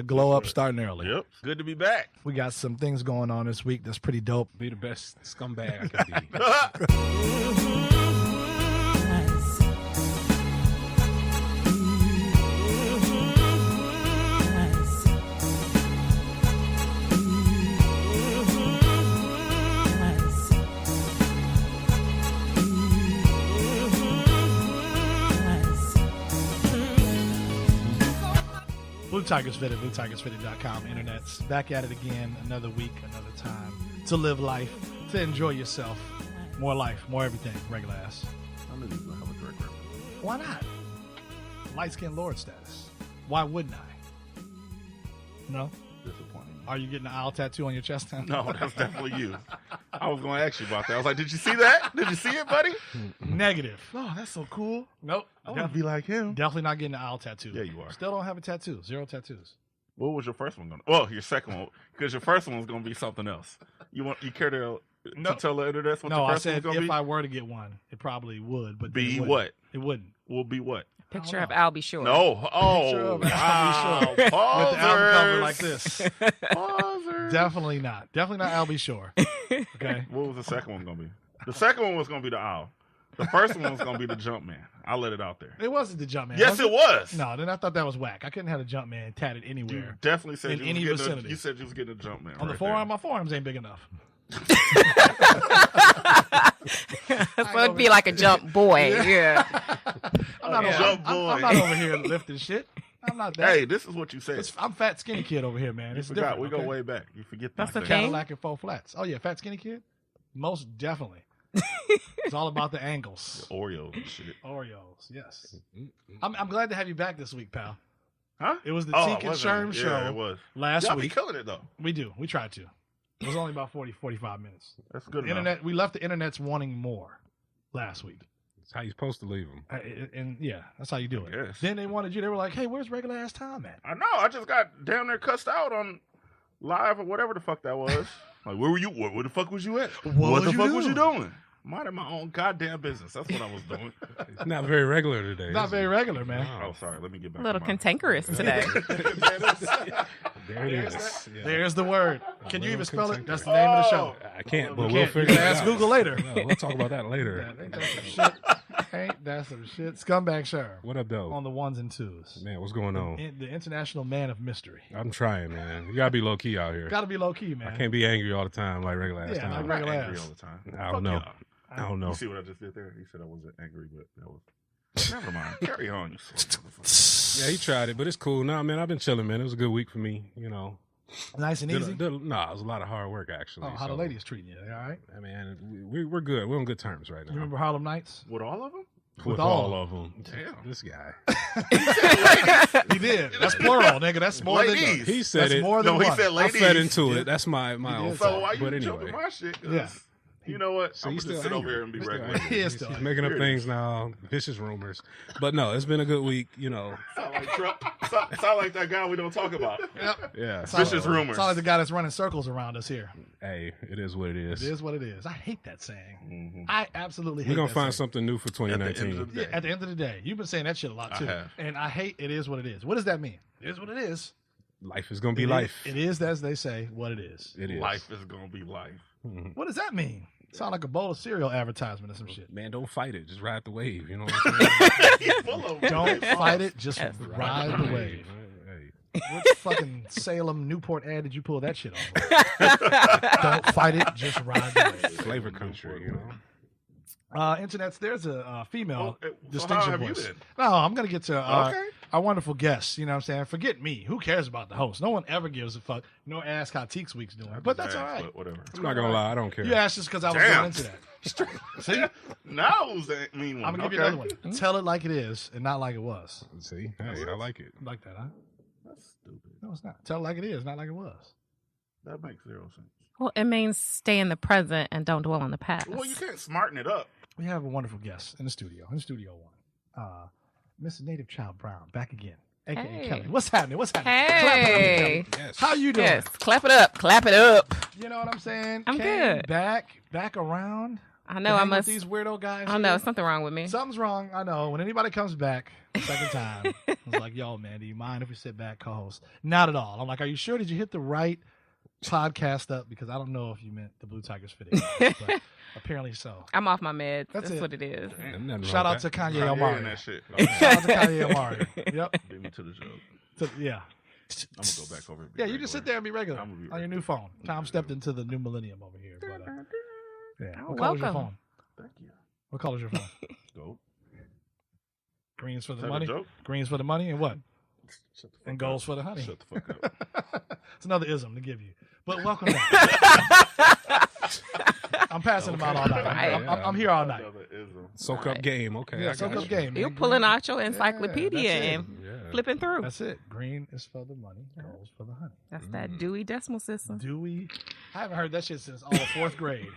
The glow up starting early. Yep. Good to be back. We got some things going on this week that's pretty dope. Be the best scumbag I can be. BlueTigersFitted, BlueTigersFitted.com. Internet's back at it again. Another week, another time to live life, to enjoy yourself. More life, more everything. Regular ass. I knew you was going to have a direct reference. Why not? Light skinned Lord status. Why wouldn't I? No? Disappointing. Are you getting an owl tattoo on your chest now? No, that's definitely you. I was going to ask you about that. I was like, did you see that? Did you see it, buddy? Negative. Oh, that's so cool. Nope. I want to be like him. Definitely not getting an owl tattoo. Yeah, you are. Still don't have a tattoo. 0 tattoos. What was your first one going to be? Well, your second one, because your first one was going to be something else. You care to tell the internet what no, your I first said one was going to if be? I were to get one, it probably would. But Be it wouldn't. what? It wouldn't. Will be what? Picture of Al B. Shore. No. Oh, Picture of wow. Al B. Shore. With the album cover Pausers. like this. Pausers. Definitely not. Definitely not Al B. Shore. Okay. What was the second one going to be? The second one was going to be the owl. The first one was going to be the jump man. I'll let it out there. It wasn't the Jumpman. Yes, it was. No, then I thought that was whack. I couldn't have the Jumpman tatted You anywhere. definitely said In any vicinity. You said you was getting a jump man. On the forearm, my forearms ain't big enough. So it'd be like a jump boy. Yeah. I'm not, Jump I'm boy. not over here lifting shit. I'm not that. Hey, this is what you said. I'm fat skinny kid over here, man. You It's forgot. different. We go okay? way back. You forget That's that. the thing. Cadillac and 4 flats. Oh yeah, fat skinny kid. Most definitely. It's all about the angles. Oreos and shit. Oreos, yes. I'm glad to have you back this week, pal. Huh? It was the Oh, Teak and wasn't Sherm it? show Yeah, it was. last Y'all be week. killing it though. We do. We tried to. It was only about 45 minutes. That's good The enough. internet. We left the internet's wanting more last week. That's how you're supposed to leave them. And yeah, that's how you do it. guess. Then they wanted you. They were like, "Hey, where's regular ass Tom at?" I know. I just got damn near cussed out on live or whatever the fuck that was. Like, where were you? Where the fuck was you at? What the fuck was you doing? Minding my own goddamn business. That's what I was doing. It's not very regular today. Not is very it? regular, man. Oh, sorry. Let me get back. A little to my- cantankerous today. There it is. Yeah. There's the word. Can you little even spell it? cantankerous. That's the name of the show. I can't, but You we'll can't. figure You it can ask out. Google later. No, we'll talk about that later. Ain't that some shit? Ain't that some shit? Scumbag Sherm What up, though? on the ones and twos. Man, what's going on? The international man of mystery. I'm trying, man. You gotta be low key out here. Got to be low key, man. I can't be angry all the time like regular ass Yeah, time. I'm like not regular angry ass. all the time. I don't Fuck know. y'all. I don't know. You see what I just did there? He said I wasn't angry, but that was. Never mind. Carry on, you slow motherfucker. Yeah, he tried it, but it's cool. Nah, man, I've been chilling, man. It was a good week for me, you know. Nice and easy. Nah, it was a lot of hard work, actually. Oh, how the ladies treating you? They all right? I mean, we're good. We're on good terms right now. You remember Harlem Nights? With all of them? With all all of them. Damn. This guy. He did. That's plural, nigga. That's more Ladies. He said That's it. more than No, he one. said I ladies. fed into Yeah. it. That's my did own say So fault. why you But jumping anyway. my shit? 'Cause Yeah. You know what? So I'm he's gonna just still sit over angry. here and be He's still regular. angry. He is still He's angry. making up Here it things now, vicious rumors. But no, it's been a good week, you know. Sound like Trump. Sound like that guy we don't talk about. Yep. Yeah. Vicious rumors. Sound like the guy that's running circles around us here. Hey, it is what it is. It is what it is. I hate that saying. Mhm. I absolutely hate We're going that to find saying. something new for At the end 2019. of the Yeah, day. at the end of the day. You've been saying that shit a lot I too. have. And I hate it is what it is. What does that mean? It is what it is. Life is going to be It is- life. It is, as they say, what it is. It is. Life is gonna be life. Mhm. What does that mean? Sound like a bowl of cereal advertisement or some shit. Man, don't fight it. Just ride the wave. You know what I'm saying? Full of Don't fight it, just Yes. ride the wave. Hey. What fucking Salem Newport ad did you pull that shit off of? Don't fight it, just ride the wave. Flavor country, you know. Internets, there's a female So distinction how have you voice. been? No, I'm going to get to Okay. our wonderful guests. You know what I'm saying? Forget me. Who cares about the host? No one ever gives a fuck. No ask how Teek's week's doing. But that's all right. But whatever. I'm not going to lie. I don't care. You asked just because I was Damn. going into that. See? Now who's that mean one? I'm going to give you another one. Tell it like it is and not like it was. See? Hey, I like it. You like that, huh? That's stupid. No, it's not. Tell it like it is, not like it was. That makes zero sense. Well, it means stay in the present and don't dwell on the past. Well, you can't smarten it up. We have a wonderful guest in Studio One. Miss Native Child Brown, back again. AKA Hey. Kelly. What's happening? What's happening? Hey. Clap it up, Kelly. Yes. How you doing? Yes, clap it up. Clap it up. You know what I'm saying? I'm Came good. Back around. I know I hang with must. these weirdo guys. I know here. something wrong with me. Something's wrong. I know. When anybody comes back, Second time. I was like, yo, man, do you mind if we sit back, co-host? Not at all. I'm like, are you sure? Did you hit the right podcast up? Because I don't know if you meant the Blue Tigers Fitted. But apparently so. I'm off my meds. That's That's it. what it is. Shout out to Kanye Kanye Omari. and that shit. Shout out to Kanye Omari. Yep. Beat me to the joke. Yeah. I'm gonna go back over. And be Yeah, you regular. just sit there and be regular I'm gonna be on your new phone. Tom stepped into the new millennium over here. But, yeah. Oh, What color is your welcome. phone? Thank you. What color is your phone? Go. Greens for Is the that a money. joke? Greens for the money, and what? Shut the fuck And up. goals for the honey. Shut the fuck up. It's another ism to give you. But welcome back. I'm passing them out all night. Right. I'm here all night. Another ism. Soak up game. Okay. Yeah, I soak got up you. game. Man. You're pulling Green- out your encyclopedia that's it. and Yeah. flipping through. That's it. Green is for the money. Goals for the honey. That's that Dewey Decimal System. Dewey. I haven't heard that shit since all of fourth grade.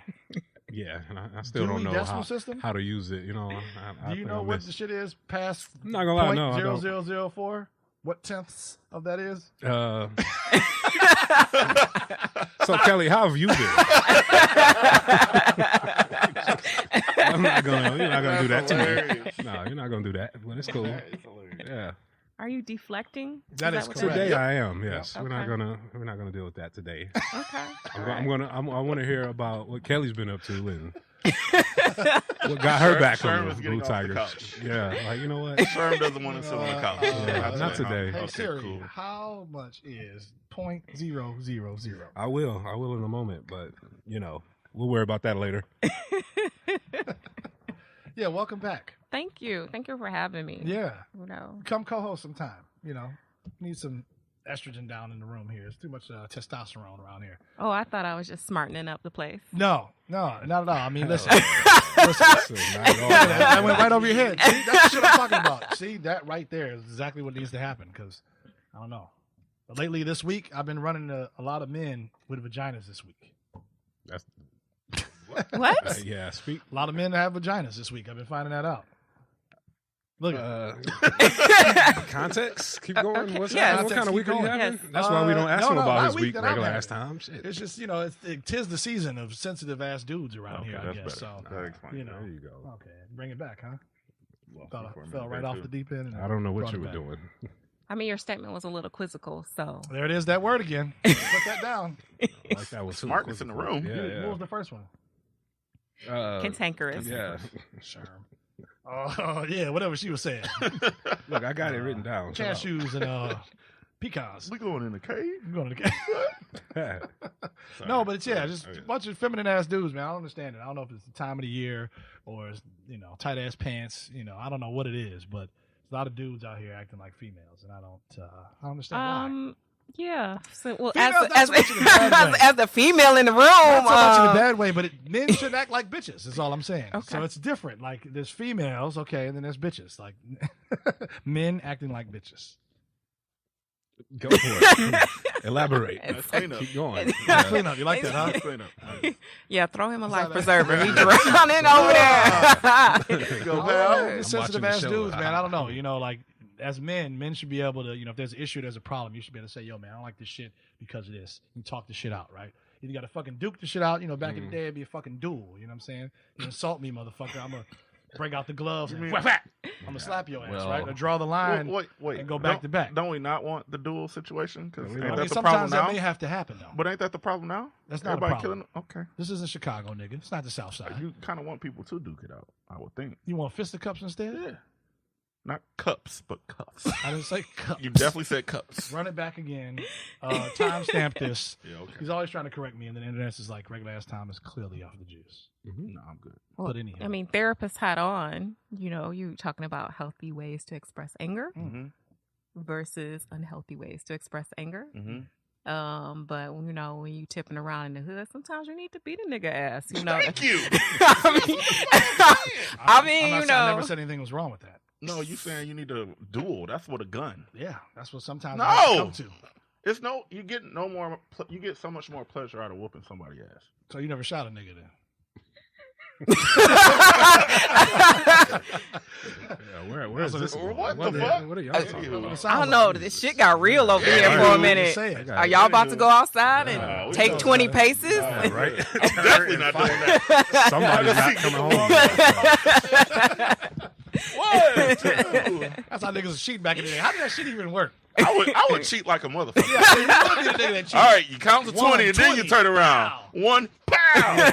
Yeah, and I still Dewey don't know Decimal System? how to use it. You know, I Do you think know I what missed- the shit is past I'm not gonna lie, point no, I don't. 0004? What tenths of that is? So Kelly, how have you been? I'm not gonna. You're not gonna do that to Hilarious. me. No, you're not gonna do that. But it's cool. That is hilarious. Yeah. Are you deflecting? That is what correct. Today Yep. I am. Yes. Okay. We're not gonna deal with that today. Okay. I want to hear about what Kelly's been up to and what got her back Sherm on is the getting Blue off the Tigers. couch. Yeah, like you know what? Sherm doesn't want to sit on the couch. Yeah, I'll not tell you. today. Hey Okay, Siri, cool. how much is 0.000? I will in a moment, but you know, we'll worry about that later. Yeah, welcome back. Thank you. Thank you for having me. Yeah, You know. come co-host sometime. You know, need some estrogen down in the room here. It's too much testosterone around here. Oh, I thought I was just smartening up the place. No, not at all. I mean, listen. So, not at all. That went right over your head. See, that's the shit I'm talking about. See, that right there is exactly what needs to happen. Because I don't know. But lately, this week, I've been running a lot of men with vaginas this week. That's, What? yeah, speak. A lot of men have vaginas this week. I've been finding that out. Look, Context. Keep going. Okay, What's yes. What kind of week are you Keep having? having? Yes. That's why we don't ask no, him no, about my his week week that I'm regular having. last time. Shit. it's just, it 'tis the season of sensitive ass dudes around here, I that's guess. better. So, That explains you it. know. There you go. Okay, bring it back, huh? Lost Thought me for a I fell minute right there, off too. the deep end. And I don't know what brought you it were back. doing. I mean, your statement was a little quizzical, so. There it is, that word again. Put that down. I like that one too. Smartness in the room. Yeah, What was the first one? yeah. Cantankerous. Yeah. Sure. Oh, yeah, whatever she was saying. Look, I got it written down. Chill out. Cashews and pecans. We going in the cave? I'm going to the No, but it's just a bunch of feminine ass dudes, man. I don't understand it. I don't know if it's the time of the year or it's, tight ass pants. I don't know what it is, but there's a lot of dudes out here acting like females, and I don't understand why. Yeah. So, well, Females, as not so much in a bad way. as the female in the room, Not so much in a bad way, but men should act like bitches. Is all I'm saying. Okay. So it's different. Like there's females, okay, and then there's bitches. Like men acting like bitches. Go for it. Elaborate. Let's clean up. Keep going. Clean up. You like that, huh? Let's clean up. yeah, throw him a life that? preserver. He drowning over there. Go, Oh, Val. it's sensitive watching ass the show. dudes, man. I don't know. Like as men should be able to, if there's an issue, there's a problem, you should be able to say, yo, man, I don't like this shit because of this. You talk the shit out, right? You got to fucking duke the shit out. Back in the day, it'd be a fucking duel. You know what I'm saying? You insult me, motherfucker. I'm going to break out the gloves and whack, whack. I'm going to slap your ass, Well- right? Or draw the line. Wait. and go back Don't- to back. Don't we not want the dual situation? Because We ain't don't. that the sometimes problem that now? may have to happen, though. But ain't that the problem now? That's not a Everybody problem. killing. Okay. This isn't Chicago, nigga. It's not the South Side. You kind of want people to duke it out, I would think. You want fisticuffs instead? Yeah. Not cups, but cuffs. I didn't say cups. You definitely said cups. Run it back again. Timestamp this. Yeah, okay. He's always trying to correct me, and then the internet is like, regular ass time is clearly off the juice. No, I'm good. But anyhow. I mean, therapists had on, you talking about healthy ways to express anger Mm-hmm. versus unhealthy ways to express anger. Mm-hmm. But when you tipping around in the hood, sometimes you need to beat a nigga ass. Thank you. I never said anything was wrong with that. No, you saying you need a duel? That's what a gun. Yeah, that's what sometimes No! I have to come to. It's no. You get no more. You get so much more pleasure out of whooping somebody's ass. So you never shot a nigga then? Where is this? What the fuck? What are y'all talking Ew. about? I don't know. This shit got real over here for a minute. Are y'all about to go outside and Nah, we take don't 20 do paces? Yeah, right? Definitely not doing that. Somebody's not coming home. What? Dude. That's how niggas was cheating back in the day. How did that shit even work? I would cheat like a motherfucker. Yeah, you would be the nigga that cheats. All right, you count to 20 1, and then you 20. turn around. Pow. 1, pow.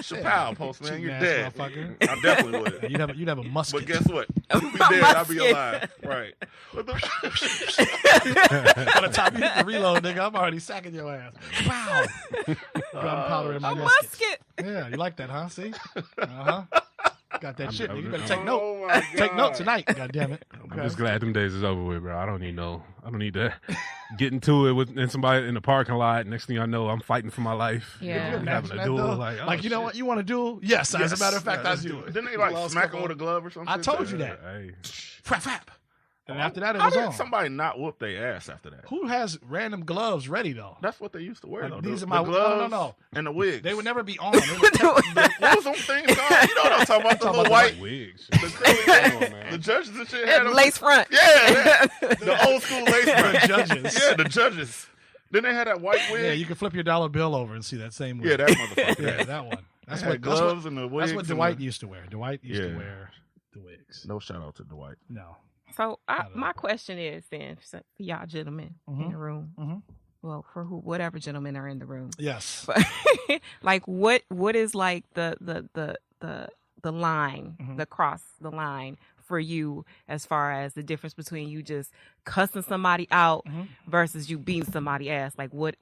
Chappelle, postman, Cheating you're ass dead. motherfucker. I definitely would. You'd have a musket. But guess what? You'd be dead, I'll be alive. Right. What the By the time you hit the reload, nigga, I'm already sacking your ass. Wow. Gunpowder in my A musket. musket. Yeah, you like that, huh? See? Uh-huh. Got that shit, nigga. You better take note. Oh my Take note God. tonight. God damn it. I'm just glad them days is over with, bro. I don't need to get into it with somebody in the parking lot. Next thing I know, I'm fighting for my life. Yeah. Having Imagine a that, duel. though. Like, Like, you know what? You want to duel? Yes. As a matter of fact, I do. Didn't they like smack him with a glove or something? I told you that. Hey. Frap, frap. And after that, it How was did on. somebody not whoop their ass after that? Who has random gloves ready, though? That's what they used to wear, Like, though. these the, are my- the gloves no. and the wigs. They would never be on. They would What was them things called? You know what I'm talking about? The little white, Wigs. the curly, the judges and shit had them. Lace front. Yeah, the old school lace front. The judges. Yeah, the judges. Then they had that white wig. Yeah, you can flip your dollar bill over and see that same wig. Yeah, that motherfucker. Yeah, that one. That's Had what gloves and the wigs. That's what and Dwight the- used to wear. Dwight used to Yeah. wear the wigs. No shout out to Dwight. No. So Not at my all. question is then for y'all gentlemen in the room. Mhm. Well, for whatever gentlemen are in the room. Yes. But like what is like the line, Mhm. the cross the line for you as far as the difference between you just cussing somebody out Mhm. versus you beating somebody ass? Like what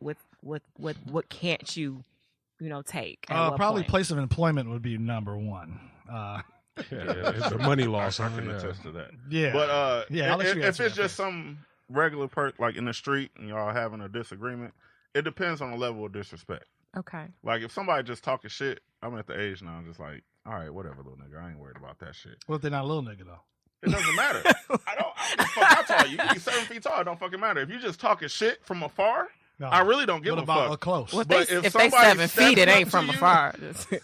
can't you take? At what Probably point? place of employment would be number one. Yeah, it's the money loss. I can yeah. attest to that. Yeah. But Yeah, I'll let you if answer it's that just some regular person like in the street and y'all having a disagreement, it depends on the level of disrespect. Okay. Like if somebody just talking shit, I'm at the age now. I'm just like, all right, whatever, little nigga. I ain't worried about that shit. Well, if they're not a little nigga though. It doesn't matter. I don't fuck how tall you. You can be 7 feet tall. It don't fucking matter. If you just talking shit from afar, No. I really don't give What a about fuck. up close? Well, But if they somebody 7 feet, it steps ain't up from to you- afar.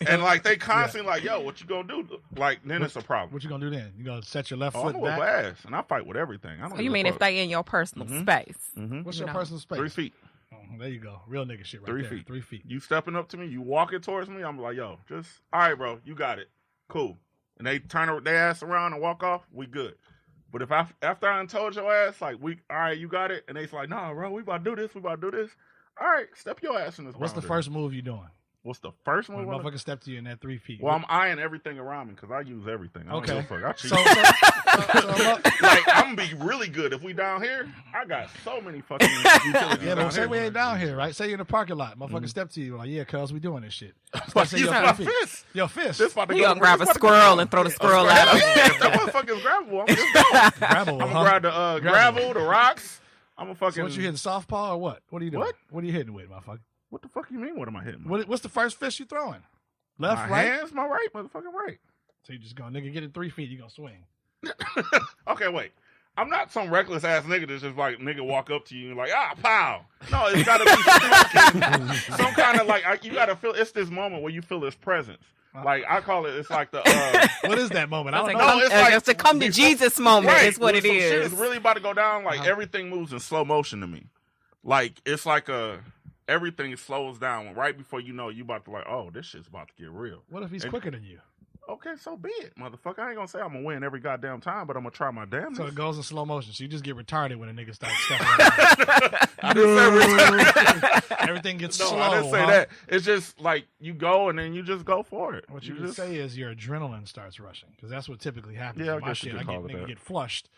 And like they constantly like, yo, what you gonna do? Like then it's a problem. What you gonna do then? You gonna set your left Oh, I'm foot gonna whip back? ass, and I fight with everything. I don't So give you a mean if fuck. they in your personal Mhm. space? Mhm. What's You your know. personal space? 3 feet. Oh, there you go. Real nigga shit right 3 there. feet. 3 feet. You stepping up to me, you walking towards me, I'm like, yo, just all right, bro, you got it, cool. And they turn their ass around and walk off, we good. But if after I done told your ass, like, all right, you got it, and they's like, nah, bro, we about to do this. All right, step your ass in this. What's the boundary. first move you doing? What's the first When one? a motherfucker step to you in that 3 feet. Well, I'm eyeing everything around me because I use everything. I don't Okay. give a fuck. I cheat. So like I'm gonna be really good if we down here. I got so many fucking utilities yeah, down but say here. we ain't down here, right? Say you're in the parking lot. Motherfucker step to you like, yeah, cuz we doing this shit. Fuck, Say you your got 3 my feet. fist. Your fist. This about to He go. gonna grab a this about to go squirrel down. and throw the squirrel at Hell him. yeah, if that motherfucker is grabbable, I'm just going. Grabbable, I'm huh? gonna grab the gravel, the rocks. I'm gonna fucking. So what you hitting, softball or what? What are you doing? What? What are you hitting with, motherfucker? What the fuck you mean? What am I hitting? What's the first fist you throwing? Left, my right? hands, my right, motherfucking right. So you just gonna nigga get in 3 feet, you gonna swing. Okay, wait. I'm not some reckless ass nigga that's just like nigga walk up to you and like pow. No, it's gotta be some kind of like you gotta feel. It's this moment where you feel his presence. Like I call it. It's like the. What is that moment? I don't It's know. No, it's like it's a come to before- Jesus moment. Right, Is what when it some shit is. is really about to go down. Like Uh-huh. everything moves in slow motion to me. Like it's like everything slows down right before you know you about to like, oh, this shit's about to get real. What if he's And- quicker than you? Okay, so be it, motherfucker. I ain't gonna say I'm gonna win every goddamn time, but I'm gonna try my damnedest. So it goes in slow motion. So you just get retarded when a nigga starts stepping out. I didn't say Everything gets no, slow. I didn't say huh? that. It's just like you go and then you just go for it. What you can just say is your adrenaline starts rushing because that's what typically happens. Yeah, I In my guess you shit, could I call it nigga that. get flushed.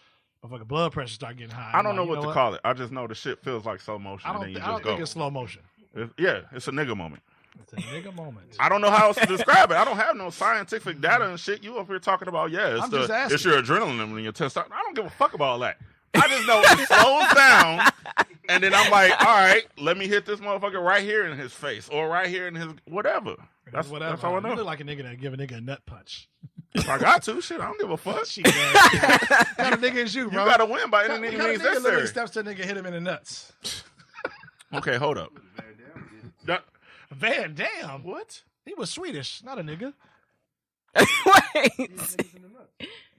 Motherfucker, blood pressure start getting high. I I'm don't know like, what to call it. I just know the shit feels like slow motion, I and don't, then you I don't just think go. it's slow motion. It's a nigga moment. It's a nigga moment. I don't know how else to describe it. I don't have no scientific data and shit. You up here talking about I'm just asking. it's your adrenaline and your testosterone. I don't give a fuck about all that. I just know it slows down, and then I'm like, all right, let me hit this motherfucker right here in his face or right here in his whatever. That's Whatever. That's all I You know. look like a nigga that give a nigga a nut punch. If I got to, shit, I don't give a fuck. Shit, man. What kind of nigga is you, You bro? gotta win by What any kind of means nigga literally necessary. steps to a nigga, hit him in the nuts? Okay, hold up. That- Van Dam. what? He was Swedish, not a nigga. Wait.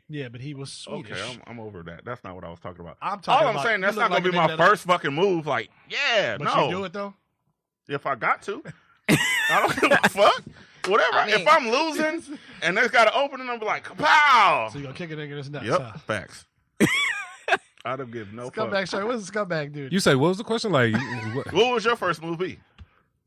Yeah, but he was Swedish. Okay, I'm over that. That's not what I was talking about. I'm talking All I'm about, saying, that's you not look gonna like be a my nigga first fucking move. Like, yeah, But no. you do it though. If I got to, I don't give a fuck. whatever. I mean- If I'm losing and there's got an opening, I'm like, kapow. So you gonna kick a nigga in his nuts? Yep, Huh? facts. I don't give no Scumbag fuck. shirt. What's a scumbag dude? You say what was the question? Like, What was your first movie?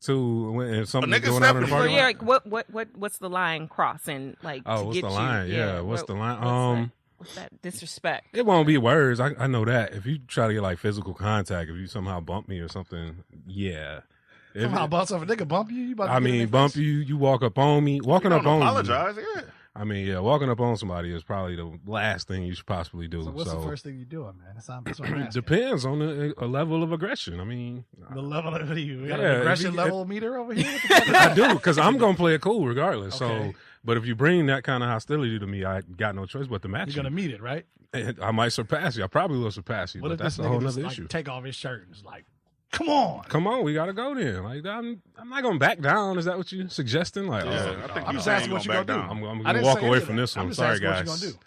to when something A nigga going on in the stepping parking yeah, lot? like, what's the line crossing? Like, Oh, to what's get the you? line? Yeah, what's the line? What's that disrespect? It won't be words. I know that. If you try to get like physical contact, if you somehow bump me or something, yeah. If Somehow it- bounce off a nigga, bump you. You about to I get in mean, their bump face? you walk up on me. Walking You up don't on apologize, yeah. I mean, yeah, walking up on somebody is probably the last thing you should possibly do. So what's the first thing you doing, man? That's what I'm asking. Depends on a level of aggression. I mean, The level of you. We got Yeah, an if aggression you- level meter over here. What the fuck is I that? do because I'm gonna play it cool regardless. Okay. So, but if you bring that kind of hostility to me, I got no choice but to match You're gonna meet it, right? you. I might surpass you. I probably will surpass you, What but if that's this a whole nigga just other like issue. take off his shirt and is like, "Come on." Come on, we gotta go then. Like I'm not gonna back down. Is that what you suggesting? Like, Yeah, oh, I think I'm you just saying asking what you gonna gonna back do. down. I'm I gonna didn't walk say away any of from that. this one. I'm just Sorry, asking what guys. you gonna do.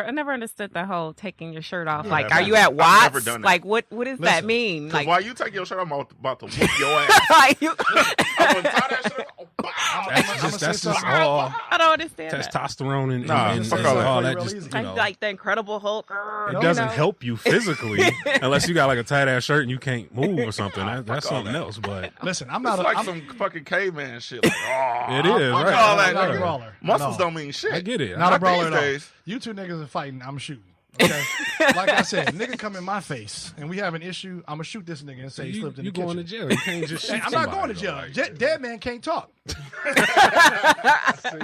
I never understood the whole taking your shirt off. Yeah, Like, I've are you at never Watts? done it. Like, what does that Listen, mean? Because Like, while you take your shirt, I'm about to whoop your ass. like you, I'm gonna tie that shit. Oh, pow. That's just something. all I don't understand that. testosterone and, Nah, and, fuck and all that. all Play that. real Just easy. you know, Like the Incredible Hulk. it you doesn't know? help you physically unless you got like a tight ass shirt and you can't move or something. That's all something that. else. But Listen, I'm It's not. like I'm, some fucking caveman shit. Like, oh, it is fuck right. all I'm that. not a nigga. brawler. Muscles No. don't mean shit. I get it. Not a Not brawler these at all. days. You two niggas are fighting. I'm shooting. Okay. Like I said, nigga come in my face and we have an issue. I'm gonna shoot this nigga and say he you slipped in the going to kitchen. jail. You can't just shoot Hey, I'm not going to somebody, jail. though, like, Dead man can't talk. see,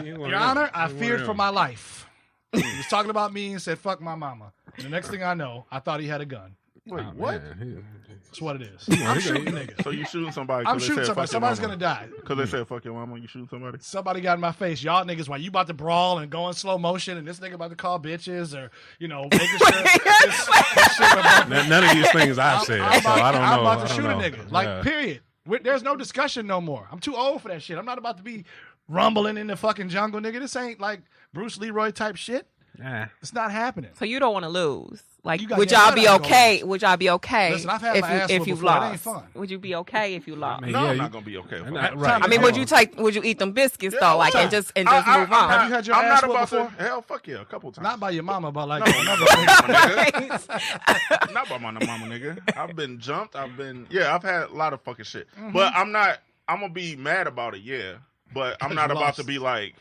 you one Your of Honor, them. I You one feared of for them. my life. He was talking about me and said, "Fuck my mama." And the next thing I know, I thought he had a gun. Wait, Oh, what? man, That's what it is. Yeah, I'm he- shooting niggas. So you shooting somebody? I'm shooting somebody. Somebody's gonna die. Because they said fuck your mama. You shooting somebody? Somebody got in my face. Y'all niggas, while you about to brawl and go in slow motion, and this nigga about to call bitches or making sure this shit about None of these things I've said, so I don't know. I'm about I to don't shoot know. a nigga. Like, Yeah. period. There's no discussion no more. I'm too old for that shit. I'm not about to be rumbling in the fucking jungle, nigga. This ain't like Bruce Leroy type shit. Nah. It's not happening. So you don't want to lose. Like, You got would damn y'all right be I ain't gonna okay? lose. Would y'all be okay Listen, I've had if my you ass if whooped you've before. It lost? ain't fun. Would you be okay if you lost? mean, No, yeah, I'm you- not gonna be okay. with And that. right. I mean, Hold would on. you eat them biscuits Yeah, though, like yeah. and just move on? Have you had your I'm ass not whooped about before? to. Hell, fuck yeah, a couple times. Not by your mama, but like No, another not nigga. by my nigga. Not by my mama, nigga. I've been jumped. I've had a lot of fucking shit. But I'm gonna be mad about it, yeah. But I'm 'Cause not you about lost. to be like.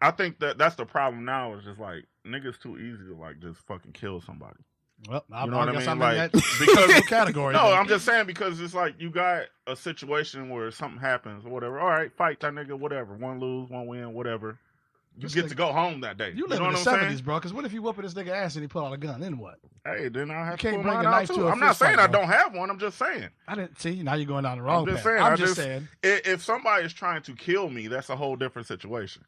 I think that's the problem now. Is just like niggas too easy to like just fucking kill somebody. Well, You know what I guess mean? I'm Like, in that because- category. No, then. I'm just saying because it's like you got a situation where something happens or whatever. All right, fight that nigga, whatever. One lose, one win, whatever. You This get nigga- to go home that day. You live know in what the I'm 70s, saying? bro. Because what if you whooping this nigga ass and he pull out a gun? Then what? Hey, then I have to can't pull bring mine a out knife to too. a I'm not fist fight, saying I bro. don't have one. I'm just saying. I didn't see. Now you're going down the wrong I'm just path. saying. I'm I just just- saying. If somebody is trying to kill me, that's a whole different situation.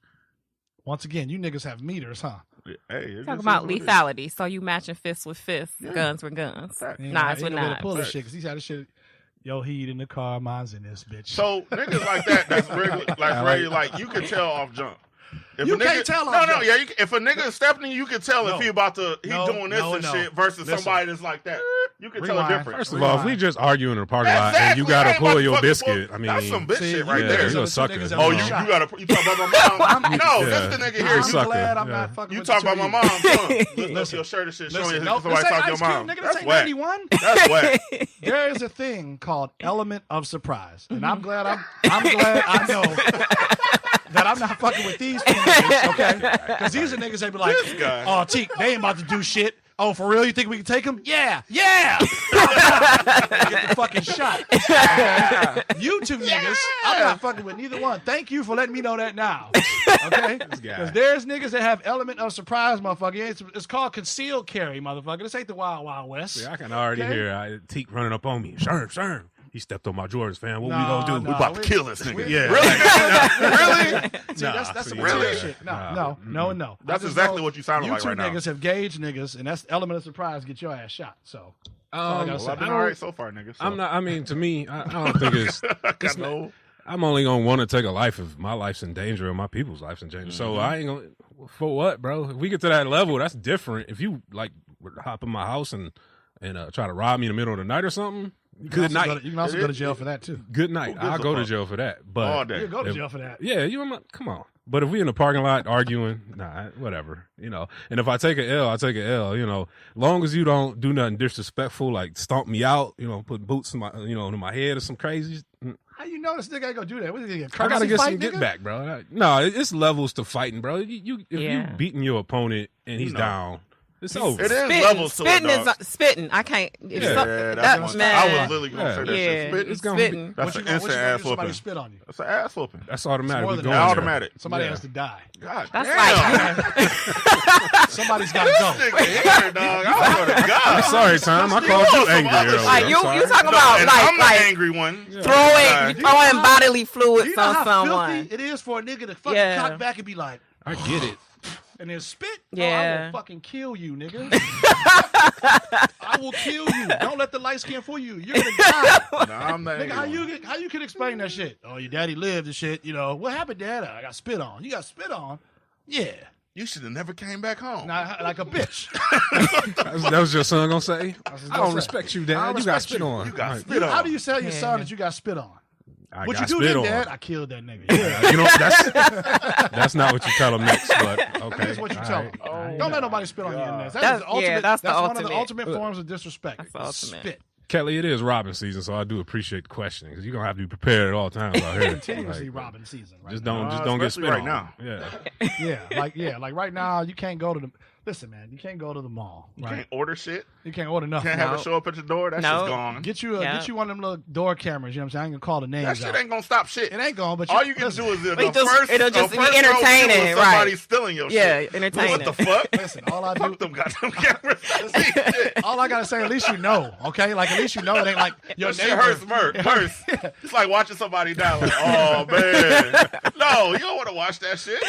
Once again, you niggas have meters, huh? Hey, it Talk just about is what it is. lethality. So you matching fists with fists, Yeah. guns with guns, Fact. knives with Ain't no way to knives. pull this Fact. shit because he's had this shit. Yo, heat in the car, mine's in this bitch. So niggas like that, that's regular, like you can tell off jump. If You a nigga, can't tell off No, jump. yeah. If a nigga is stepping, you can tell No. if he about to No, doing this no, and no. shit versus Listen. somebody that's like that. You can tell Rewind. a difference. First of all, if we just argue in the parking lot and Exactly. you gotta I ain't pull about to your fucking biscuit, pull- I mean, that's some bitch See, shit right yeah, there. you're a the two sucker. niggas that Oh, was you shot. gotta you talk about my mom? No, Yeah. this the nigga You're here. a I'm sucker. glad I'm Yeah. not fucking You with talk the about two my of mom. Lift up Listen. your shirt and shit. you. Showing Listen, no, somebody this ain't talk to your Ice Cube, mom. nigga. This That's ain't whack. 91. That's whack. There is a thing called element of surprise, and I'm glad I know that I'm not fucking with these two niggas, okay? Because these are niggas that be like, This guy. oh, Teak, they ain't about to do shit. Oh, for real? You think we can take them? Yeah. Get the fucking shot. Okay? You two niggas, I'm not fucking with neither one. Thank you for letting me know that now. Okay? Because there's niggas that have element of surprise, motherfucker. It's called concealed carry, motherfucker. This ain't the Wild Wild West. See, I can already Okay. hear Teak running up on me. Sherm. He stepped on my Jordans, fam. What we gonna do? No, We about to we- kill this nigga. we- Yeah. Really? See, that's some see, real really? shit. Nah. No. That's I just exactly know what you sounded you like two right now. niggas have gauged niggas, and that's the element of surprise. Get your ass shot. So all I gotta Well, say. I've been I all don't- right so far, nigga. So. I'm not. I mean, to me, I don't think it's. I know. I'm only gonna want to take a life if my life's in danger or my people's life's in danger. So I ain't gonna. For what, bro? If we get to that level, that's different. If you like hop in my house and try to rob me in the middle of the night or something, Good night. You can also go to jail for that too. Good night. Who gives I'll a go to fuck? jail for that. But All day. You go to jail for that. yeah, come on. But if we in the parking lot arguing, whatever, And if I take an L, I take an L, Long as you don't do nothing disrespectful, like stomp me out, put boots in my, to my head or some crazy. How you know this nigga ain't gonna do that? What is he, a I gotta courtesy get fight, some get nigga? back, bro. No, it's levels to fighting, bro. If you beating your opponent and he's down, it's over. It is levels to it, dog. Spitting. I can't. That's man. I was literally gonna say that shit. Spitting. It's gonna be, Spitting. That's What an you instant gonna ass do? Somebody whooping. spit on you. That's an ass whooping. that's automatic. more We than going that. there. Automatic. Somebody Yeah. has to die. God That's damn. Somebody's got to go. Nigga here, dog. I swear to God. I'm sorry, Tom. I You called know you some angry other earlier. shit. Like I'm you sorry. talking No, about and I'm the like angry one. throwing bodily fluids You know on how someone. filthy it is for a nigga to fucking Yeah. cock back and be like, I get it. and then spit? Oh, I Yeah. will fucking kill you, nigga. I will kill you. Don't let the light skin fool you. You're gonna die. No, I'm the Nigga, angry one. how you can explain that shit? Oh, your daddy lived and shit. What happened, Dad? I got spit on. You got spit on? Yeah. You should have never came back home. Now, like a bitch. That was your son gonna say? That's what I don't say. respect you, I Dad. don't You got respect spit you. on. You got Like, spit on. How do you tell your son Yeah. that you got spit on? I What you got do spit then, on. Dad? I killed that nigga. Yeah. That's not what you tell him next, but okay. That is what you tell them. Oh, Don't let nobody spit on you in this. That's- yeah, that's the one of the ultimate. ultimate forms of disrespect. That's the ultimate. Spit. Kelly, it is robbing season, so I do appreciate the questioning because you're gonna have to be prepared at all times out here. Continuously Like, robbing season. Right Just now. don't get especially spit right on. now. Yeah. Like right now, you can't go to the. Listen, man, you can't go to the mall. You Right? can't order shit. You can't order nothing. Can't have No. it show up at your door. That No. shit's gone. Get you Yeah. get you one of them little door cameras. You know what I'm saying? I ain't gonna call the names That shit out. ain't gonna stop shit. It ain't going, but All you can do is It'll just be entertaining. entertaining, Somebody right. stealing your Yeah, shit. entertaining. What the fuck? Listen, all I do, Fuck them goddamn cameras. Shit. all I gotta say, at least you know, okay? Like at least you know it ain't like your That shit neighbor. hurts worse. It's like watching somebody die. Like, oh man, no, you don't want to watch that shit.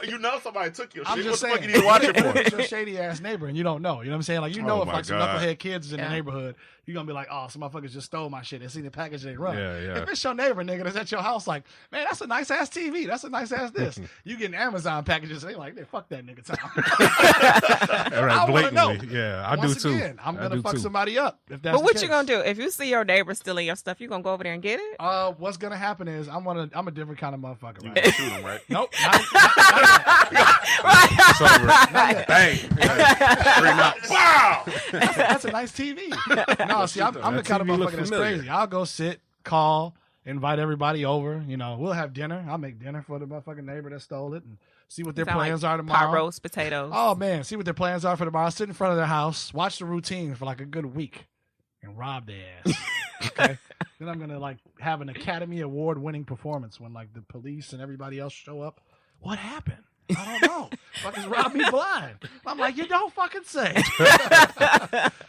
You know somebody took your I'm shit. just What the fuck saying. you need to watch it What if for? it's your shady ass neighbor and you don't know? You know what I'm saying? Like you know Oh if my like some God. knucklehead kids is in the Yeah. neighborhood, you're gonna be like, oh, some motherfuckers just stole my shit. They see the package they run. Yeah. If it's your neighbor, nigga, that's at your house, like, man, that's a nice ass TV. That's a nice ass this. You getting Amazon packages, they like, fuck that nigga time. All right, I wanna know. blatantly. Yeah, I Once do too. again, I'm I gonna do fuck too. somebody up if that's But what the you case. gonna do if you see your neighbor stealing your stuff? You gonna go over there and get it? What's gonna happen is I'm a different kind of motherfucker. You Right? can shoot him, right? Nope. It's over. Bang. Three knocks. Wow. That's a nice TV. No, see, I'm the That kind of TV look motherfucker that's familiar. crazy. I'll go sit, call, invite everybody over. We'll have dinner. I'll make dinner for the motherfucking neighbor that stole it and see what their Sound plans like are tomorrow. Pot roast potatoes. Oh man, see what their plans are for tomorrow. Sit in front of their house, watch the routine for like a good week, and rob their ass. Okay. Then I'm gonna like have an Academy Award winning performance when like the police and everybody else show up. What happened? I don't know. Fucking rob me blind. I'm like, you don't fucking say.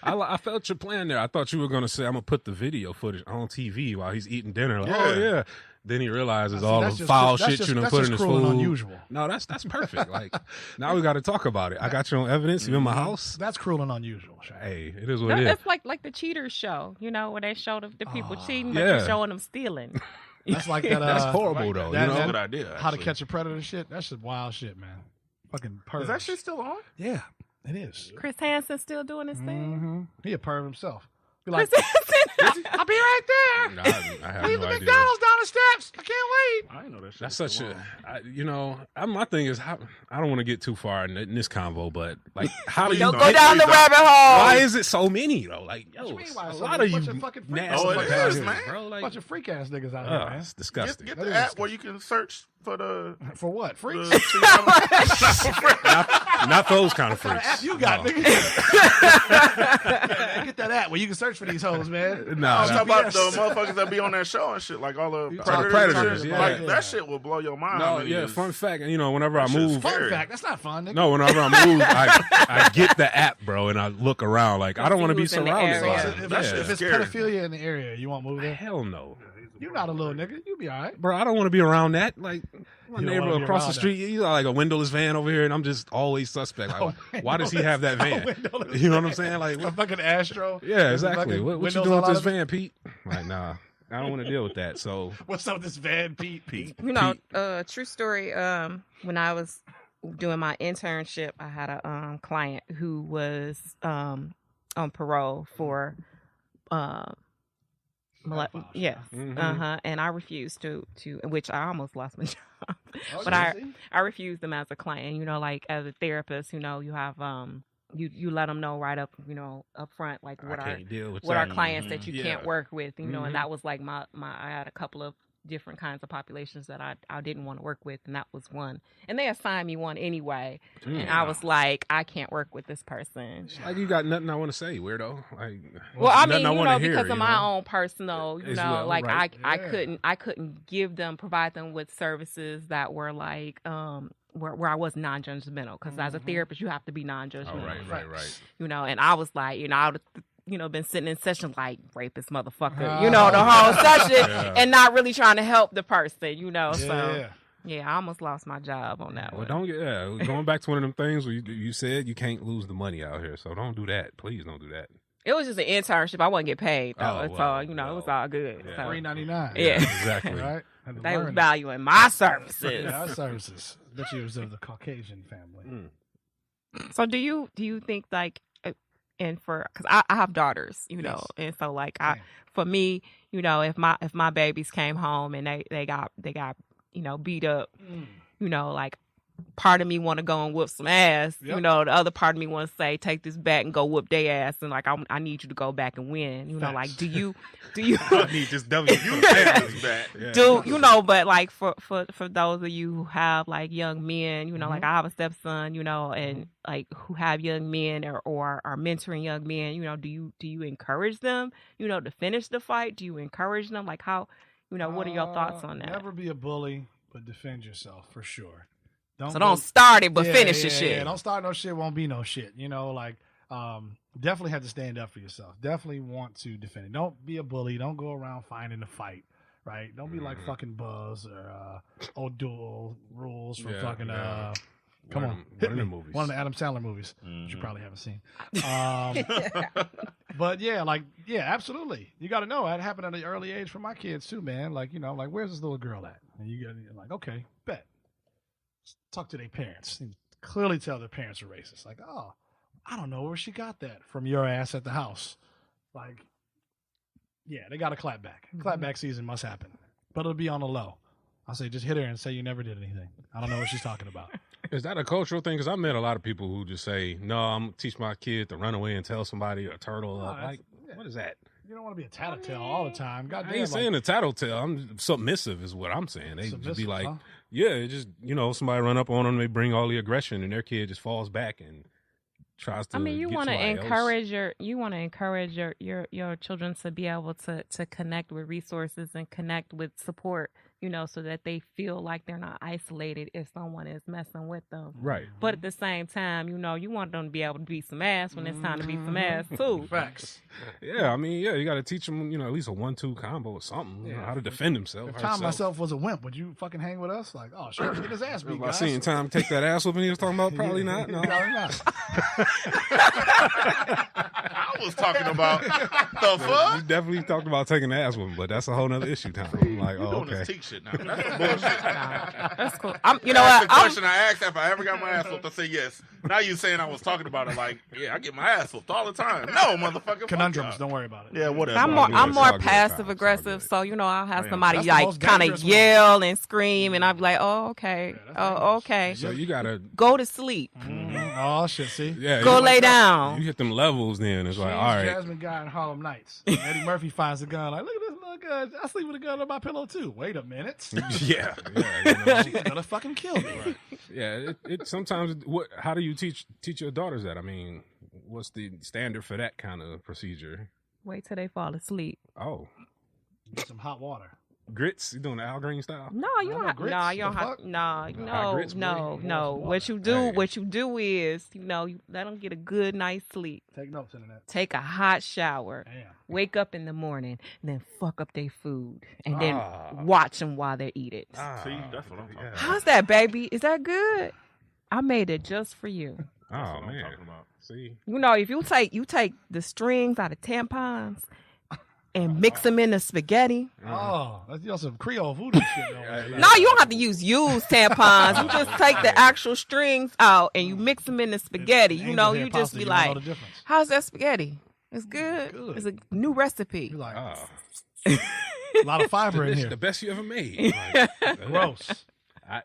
I felt your plan there. I thought you were going to say, I'm going to put the video footage on TV while he's eating dinner. Like, Yeah. oh, yeah. Then he realizes See, all that's the just- foul that's shit just- you done that's put just in his cruel and food. unusual. No, that's perfect. Like, now we got to talk about it. I got your own evidence. You in my house? That's cruel and unusual. Shay. Hey, it is what No, it is. it's like the cheaters show, where they show the people cheating, but yeah. you're showing them stealing. That's like that. That's horrible, though. that- you know? that- Good idea. How to actually. Catch a Predator shit. That's just wild shit, man. Fucking perv. Is that shit still on? Yeah, it is. Chris Hansen still doing his thing. Mm-hmm. He a perv himself. Be like, Chris Hansen. I'll be right there. No, I have Leave no the idea. McDonald's down the steps. I can't wait. I didn't know that shit. That's was such still a, on. my thing is, I don't want to get too far in this convo, but like, how do you Don't No, go he- down he the don't. rabbit hole. Why is it so many though? Like, What yo, you mean, why a so lot many? of Bunch you of fucking freaks. nasty Oh, it fuckers out is, here, man. bro. Like, Bunch of freak ass niggas out here, man. it's disgusting. Get That the is app disgusting. where you can search for the. For what? Freaks? Not those kind of What kind of freaks. app you got, No. nigga? Get that app where you can search for these hoes, man. No, I'm no. talking about the motherfuckers that be on that show and shit, like all the Predators, shit. yeah. Like that shit will blow your mind. No, how many yeah. is- Fun fact, whenever I That shit's move, fun. Fun fact, that's not fun, nigga. no, whenever I move, I get the app, bro, and I look around. Like, I don't want to be Who's in the surrounded area. by So it. if, That it's, shit's if it's scary. pedophilia in the area, you won't move there. Hell no, You're not a little nigga. You be all right. bro. I don't want to be around that. Like, my You don't neighbor wanna be across the around street, you got like a windowless van over here, and I'm just always suspect. Like, why does he have that van? Windowless You know what I'm saying? Like, A fucking Astro. yeah, With the exactly. fucking What you windows doing all with this out of it? van, Pete? Like, nah, I don't want to deal with that. So, What's up with this van, Pete? True story. When I was doing my internship, I had a client who was on parole for Yes. Mhm. And I refused to which I almost lost my job. Oh, But yeah, see? I refused them as a client. Like as a therapist, you have you let them know right up, up front, like I what can't deal with what are that. clients that you Yeah. can't work with, and Mhm. that was like my I had a couple of different kinds of populations that I didn't want to work with, and that was one. And they assigned me one anyway, and I was like, I can't work with this person. Like you got nothing I want to say, weirdo. Like, Well, I nothing mean, wanna hear, because of you my know? own personal, As well, like right. I Yeah. couldn't provide them with services that were like where I was non-judgmental, because as a therapist you have to be Oh, non-judgmental. right. And I was like, I would been sitting in session like rapist motherfucker, the whole session, Yeah. and not really trying to help the person, Yeah. So yeah, I almost lost my job on that Well, one. going back to one of them things where you said you can't lose the money out here, so don't do that. Please don't do that. It was just an internship. I wasn't get paid though. Oh, It's well, all, it was well, all good. yeah. So. $3.99. Yeah. Exactly. Right? Had to They was learn. valuing my services. Yeah, our services. Bet you it was of the Caucasian family. So do you think like, and because I have daughters, Yes. and so like Same. for me, if my babies came home and they got beat up, like part of me want to go and whoop some ass, Yep. the other part of me want to say take this back and go whoop their ass, and like I need you to go back and win, Facts. like do you I need this W. You said this back. Yeah. do but like for those of you who have like young men, like I have a stepson, and like who have young men or are mentoring young men, do you encourage them, to finish the fight? Do you encourage them? Like how, what are your thoughts on that? Never be a bully, but defend yourself for sure. So don't start it, but finish your shit. Yeah, don't start no shit, won't be no shit. Definitely have to stand up for yourself. Definitely want to defend it. Don't be a bully. Don't go around finding the fight, right? Don't be like fucking Buzz or O'Doul rules from fucking come on, hit one of me. the movies. One of the Adam Sandler movies, which you probably haven't seen. But yeah, absolutely. You got to know. That happened at an early age for my kids too, man. Like, where's this little girl at? And you're like, okay, bet. Talk to their parents and clearly tell their parents are racist. Like, oh, I don't know where she got that from your ass at the house. Like, yeah, they got to clap back. Clap back season must happen, but it'll be on the low. I'll say just hit her and say you never did anything. I don't know what she's talking about. Is that a cultural thing? Because I met a lot of people who just say, "No, I'm gonna teach my kid to run away and tell somebody a turtle." No, Like, what is that? You don't want to be a tattletale all the time. I Goddamn, ain't saying a tattletale. I'm submissive, is what I'm saying. They just be submissive, like, huh? yeah, it just somebody run up on them, they bring all the aggression, and their kid just falls back and tries to. I mean, you want to encourage your children to be able to connect with resources and connect with support, so that they feel like they're not isolated if someone is messing with them. right. But at the same time, you want them to be able to beat some ass when it's time to beat some ass too. Facts. Yeah, I mean, you got to teach them, at least a 1-2 combo or something, Yeah. how to defend themselves. If Tom myself was a wimp, would you fucking hang with us? Like, oh, shit, get his ass beat, I guys. seen Tom take that ass whooping he was talking about. Probably Yeah. not. No. Probably not. I was talking about the You fuck. definitely talked about taking the ass whooping, but that's a whole nother issue, Tom. I'm like, You oh, doing okay. this teak shit now. That's some bullshit. That's cool. That's the question I asked if I ever got my ass whooped. I said yes. Now you saying I was talking about it like, yeah, I get my ass whooped all the time. No, motherfucker. Conundrums, fuck don't worry about it. y'all. Yeah, whatever. I'm all good. more It's all good, passive Tom. It's aggressive, all so I'll have Man, somebody that's the like most kind of dangerous one. yell and scream, and I'll be like, "Oh, okay, that's oh, dangerous. okay, So you gotta, go to sleep, Oh, shit, see? yeah, go you- lay down." You hit them levels, then it's like, She's all right, Jasmine guy in Harlem Nights. Eddie Murphy finds the gun. Like, look at this little gun. I sleep with a gun on my pillow, too. Wait a minute. yeah. She's gonna fucking kill me. Yeah, it sometimes. How do you teach your daughters that? I mean, what's the standard for that kind of procedure? Wait till they fall asleep. Oh, Get some hot water. grits? You doing the Al Green style? No, you No, don't no have. grits. No, you don't The have. fuck? Hot grits, boy. No. Water. What you do? Hey. What you do is, you let them get a good night's sleep. Take notes, internet. Take a hot shower. Damn. Wake up in the morning, and then fuck up their food, and then Ah. watch them while they eat it. See, that's what I'm talking about. How's that, baby? Is that good? I made it just for you. Oh That's what I'm man, talking about. see, If you take the strings out of tampons and mix them in the spaghetti. Oh, that's some Creole voodoo shit. No, you don't have to use used tampons. You just take the actual strings out and you mix them in the spaghetti. You just be like, "How's that spaghetti? It's good. Good. It's a new recipe." You're like, oh, A lot of fiber in here. The best you ever made. Like, Gross. I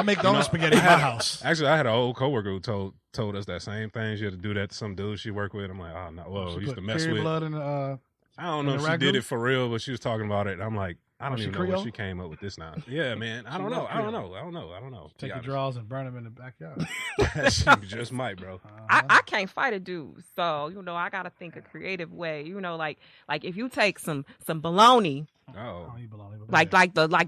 make the You only know, spaghetti in my house. Actually, I had an old coworker who told us that same thing. She had to do that to some dude she worked with. I'm like, oh no, well, She used put to mess period with. blood in I don't know in if the she did ragu? it for real, but she was talking about it. I'm like, I don't she even know where Creole? she came up with this now. Yeah, man, I don't know. I don't know. Take your drawers and burn them in the backyard. She just might, bro. I can't fight a dude, so I gotta think a creative way. Like if you take some bologna, Oh, like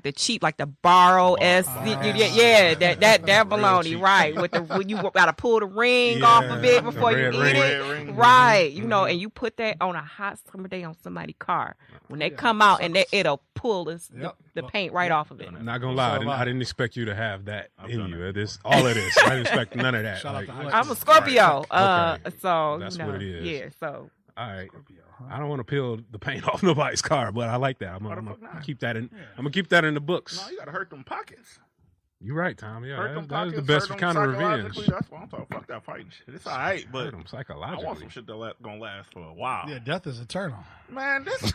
the cheap, like the borrow that bologna, right? When you gotta pull the ring off of it before you eat it, right? And you put that on a hot summer day on somebody's car. When they come out and it'll pull the paint right off of it. I'm not gonna lie, I didn't expect you to have that in you. All of this, I didn't expect none of that. Like, I'm a Scorpio, Okay. so That's what it is. Yeah, so. All right, I don't want to peel the paint off nobody's car, but I like that. I'm gonna keep that in. I'm gonna keep that in the books. No, you gotta hurt them pockets. You're right, Tom. Yeah, Hurt them that is pockets. the best hurt kind them of revenge. psychologically. That's what I'm talking. Fuck that fighting shit. It's all right, but Hurt them I psychologically. want some shit that gonna last for a while. Yeah, death is eternal. Man, this.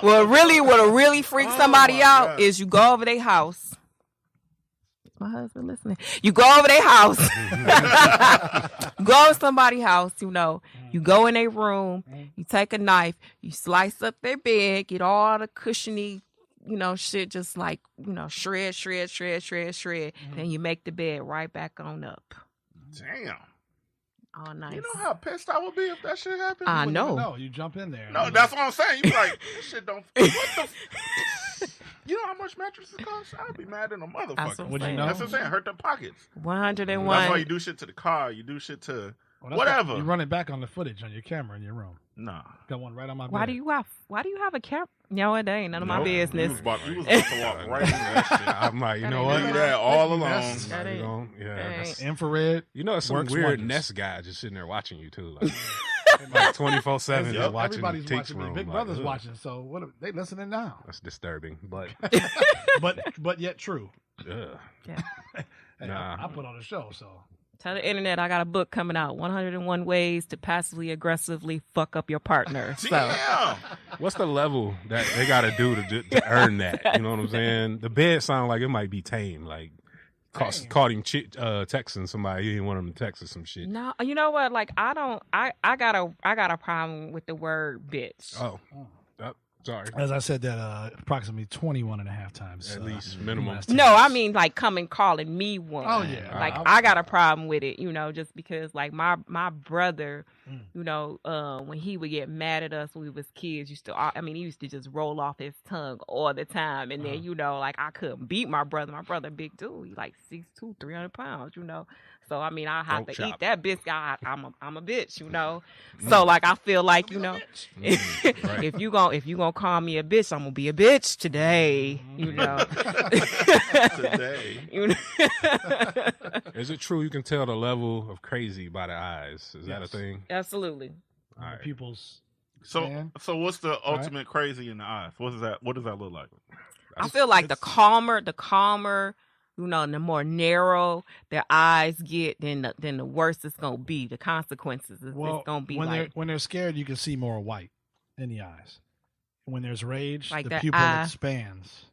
What'll really freak somebody out is you go over their house. My husband listening. You go over their house. Go to somebody's house, you go in their room, you take a knife, you slice up their bed, get all the cushiony, shit just like, shred. Then you make the bed right back on up. Damn. All nice. You know how pissed I would be if that shit happened? I know. No, you jump in there. No, that's what I'm saying. You be like, this shit don't. What the? You know how much mattresses cost? I'd be mad in a motherfucker. Would you know? That's what I'm saying. Hurt the pockets. 101. That's why you do shit to the car. You do shit to whatever. You run it back on the footage on your camera in your room. Nah. Got one right on my bed. Why do you have a camera? No, it ain't none of my business. You was about to walk right into that shit. I'm like, you know what? Leave that all alone. That ain't- That's infrared. it's some works weird wonders. Nest guy just sitting there watching you too, like 24/7, just watching Everybody's Tate's watching me. room. Big like, Brother's ugh. watching, so what? They listening now. That's disturbing, but But yet true. ugh. Yeah. Hey, Nah. I put on a show, so Tell the internet I got a book coming out, 101 Ways to Passively Aggressively Fuck Up Your Partner. So Damn. What's the level that they got to do to earn that? You know what I'm saying? The bed sounds like it might be tame. Like caught him texting somebody. He didn't want him to text or some shit. no, you know what? Like I got a problem with the word bitch. Oh, sorry. as I said that approximately 21 and a half times. At least minimum. last No, times. I mean like calling me one. Oh, yeah. Like I got a problem with it, just because like my brother, when he would get mad at us when we was kids, he used to just roll off his tongue all the time. And then, like I couldn't beat my brother. My brother big dude. He like 6'2", 300 pounds, So I mean I have to eat that biscuit. I'm a bitch, So like I feel like, Right. if you gonna call me a bitch, I'm gonna be a bitch today, Today. Is it true you can tell the level of crazy by the eyes? Is that a thing? Absolutely. All right. Pupils. So Man. what's the ultimate crazy in the eyes? What does that look like? I feel like the calmer, the more narrow their eyes get, then the worse it's gonna be. The consequences it's gonna be when they're scared, you can see more white in the eyes. When there's rage, Like the that pupil eye. expands.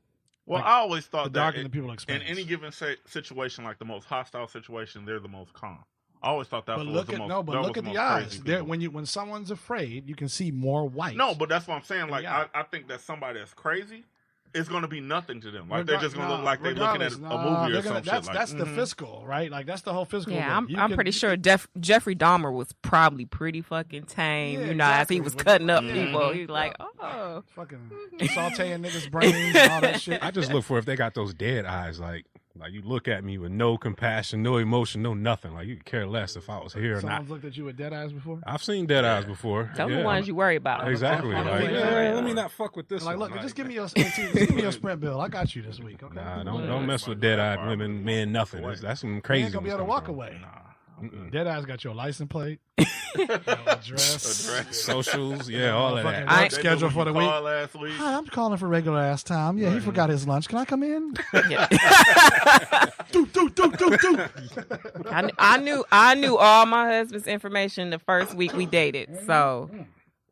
Well, Like, I always The thought darker that the pupil in expands. any given situation, like the most hostile situation, they're the most calm. I always thought that But was look the at most. no, but that look was at the the most eyes. crazy There, people. when someone's afraid, you can see more white. No, but that's what I'm saying. Like Yeah. I think that somebody that's crazy is going to be nothing to them. Like they're just going to look like they're looking at a movie or some shit. That's the fiscal, right? Like that's the whole fiscal. Yeah, look. I'm pretty sure Jeffrey Dahmer was probably pretty fucking tame, Yeah, as exactly. he was cutting up Mhm. people. He's like, oh. fucking sauteing niggas' brains and all that shit. I just look for if they got those dead eyes, like you look at me with no compassion, no emotion, no nothing. Like you could care less if I was here or Someone's not. looked at you with dead eyes before. I've seen dead eyes before. Those are Yeah. the ones you worry about. Exactly. Oh, Like, yeah. let me not fuck with this. Like, one. look, just give me your sprint bill. I got you this week. Okay. Nah, don't mess with dead-eyed women, men, nothing. That's some You crazy. ain't gonna be ones able to coming walk from. away. Nah. Deadass got your license plate, address, socials, all of that. Work schedule for the week. Last week. Hi, I'm calling for regular ass time. Yeah, he forgot his lunch. Can I come in? I knew all my husband's information the first week we dated. So,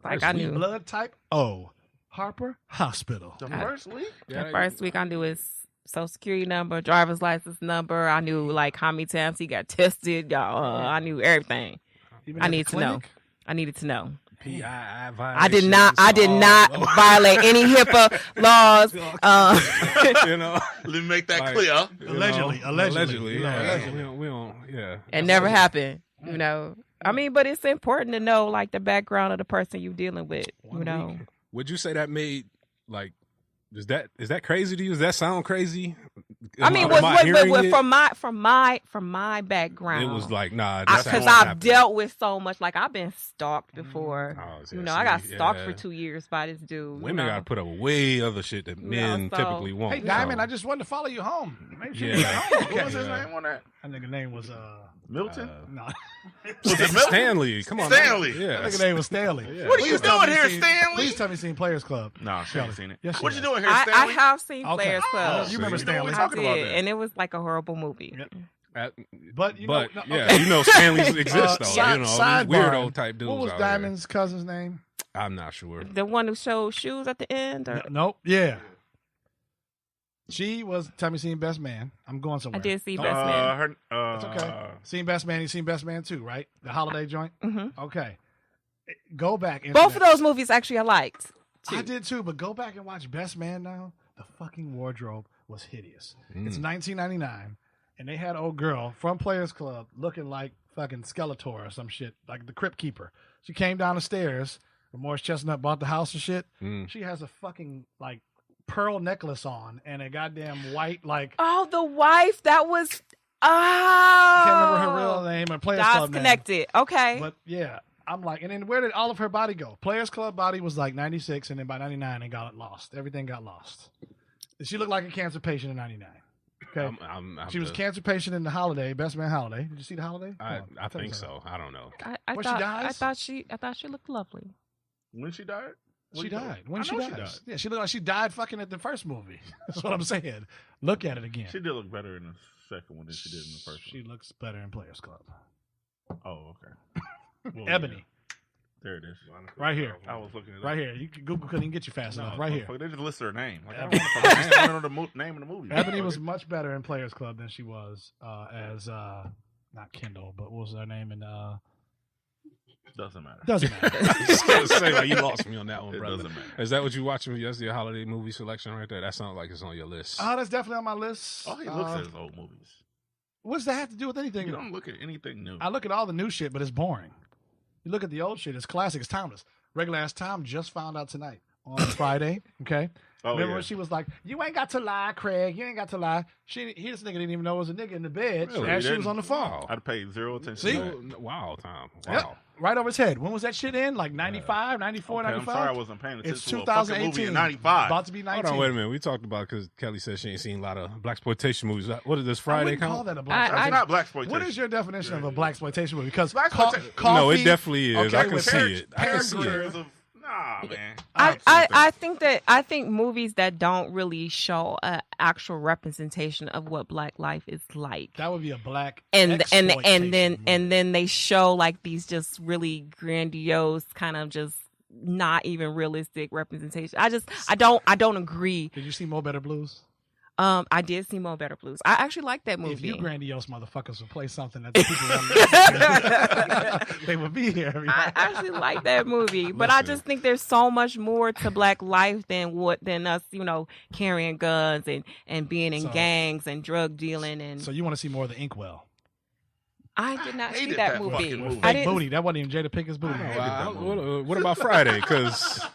like, I knew. Blood type O. Harper Hospital. The first week? The first week I knew his social security number, driver's license number. I knew, like, how many times he got tested. I knew everything. I needed to know. I needed to know. PII I did not violate any HIPAA laws. Let me make that clear. Allegedly. We don't. It never happened. I mean, but it's important to know, like, the background of the person you're dealing with. Would you say that made, like, is that crazy to you? Does that sound crazy? I mean, from my background, it was like, nah, because I've dealt with so much. Like, I've been stalked before. I got stalked for 2 years by this dude. Women got to put up with way other shit that men typically won't. Hey, Diamond, I just wanted to follow you home. Make sure What was his name on that? I think the name was Milton. No, Was it Milton? Stanley. Come on, Stanley. Man. Yeah, I think the name was Stanley. Yeah. What are you doing here, Stanley? Please tell me you seen Players Club. No, she ain't seen it. Yes, what she you has. doing here, I Stanley? have seen Players Club. You remember Stanley? I did, and it was like a horrible movie. But Stanleys exist though. These sidebar. weirdo type dudes. What was out Diamond's cousin's name? I'm not sure. The one who showed shoes at the end? Or? Nope. Yeah. She was Tommy seen Best Man. I'm going somewhere. I did see Best Man. It's okay. Seen Best Man. You seen Best Man too, right? The holiday joint. Mm-hmm. Okay. Go back. Both of those movies actually I liked. I did too, but go back and watch Best Man now. The fucking wardrobe was hideous. It's 1999, and they had old girl from Players Club looking like fucking Skeletor or some shit, like the Crypt Keeper. She came down the stairs. When Morris Chestnut bought the house and shit. She has a fucking like pearl necklace on and a goddamn white like. Oh, the wife that was. Oh, I can't remember her real name or Players Club name. Connected. Okay, but yeah. I'm like, and then where did all of her body go? Players Club body was like 96, and then by 99, it got lost. Everything got lost. She looked like a cancer patient in 99. Okay, she was a cancer patient in the Holiday, Best Man Holiday. Did you see the Holiday? I think so. I don't know. I thought she looked lovely. When she died? She died. When she died. Yeah, she looked like she died fucking at the first movie. That's what I'm saying. Look at it again. She did look better in the second one than she did in the first one. She looks better in Players Club. Oh, okay. Well, Ebony. Yeah. There it is. Right here. I was looking at it. Right here. You Google couldn't even get you fast enough. Right here. They just listed her name. Like, I don't know the name of the movie. Ebony was much better in Players Club than she was as not Kendall, but what was her name in Doesn't matter. Doesn't matter. Just gonna say, like, you lost me on that one, It brother. doesn't matter. Is that what you watching? That's your holiday movie selection right there. That sounds like it's on your list. Oh, that's definitely on my list. Oh, he looks at his old movies. What does that have to do with anything? You don't look at anything new. I look at all the new shit, but it's boring. You look at the old shit, it's classic, it's timeless. Regular ass Tom just found out tonight on Friday. Okay. Remember when she was like, "You ain't got to lie, Craig. You ain't got to lie." This nigga didn't even know it was a nigga in the bed as she was on the phone. I'd pay zero attention. See? To that. Wow, Tom. Wow. Yep. Right over his head. When was that shit in? Like 95, 94, Okay, 95? I'm sorry I wasn't paying attention. It's to a fucking movie 2018. in 95. About to be 19. Hold on, wait a minute. We talked about because Kelly said she ain't seen a lot of blaxploitation movies. What is this I Friday wouldn't call count? that a black It's not blaxploitation. What is your definition of a blaxploitation movie? Because Blaxploitation- No, it definitely is. I can see it. I can see it. Paragraphs of nah, man. I think movies that don't really show an actual representation of what Black life is like. that would be a black and exploitation movie. then they show like these just really grandiose kind of just not even realistic representation. I don't agree. Did you see Mo Better Blues? I did see Mo Better Blues. I actually like that movie. If you grandiose motherfuckers would play something that the people want, they would be here. I actually like that movie, but I just think there's so much more to Black life than us, carrying guns and being in gangs and drug dealing and. So you want to see more of the Inkwell? I did not see hated that that movie. fucking movie. Fake booty. That wasn't even Jada Pinkett's booty. What about Friday? Because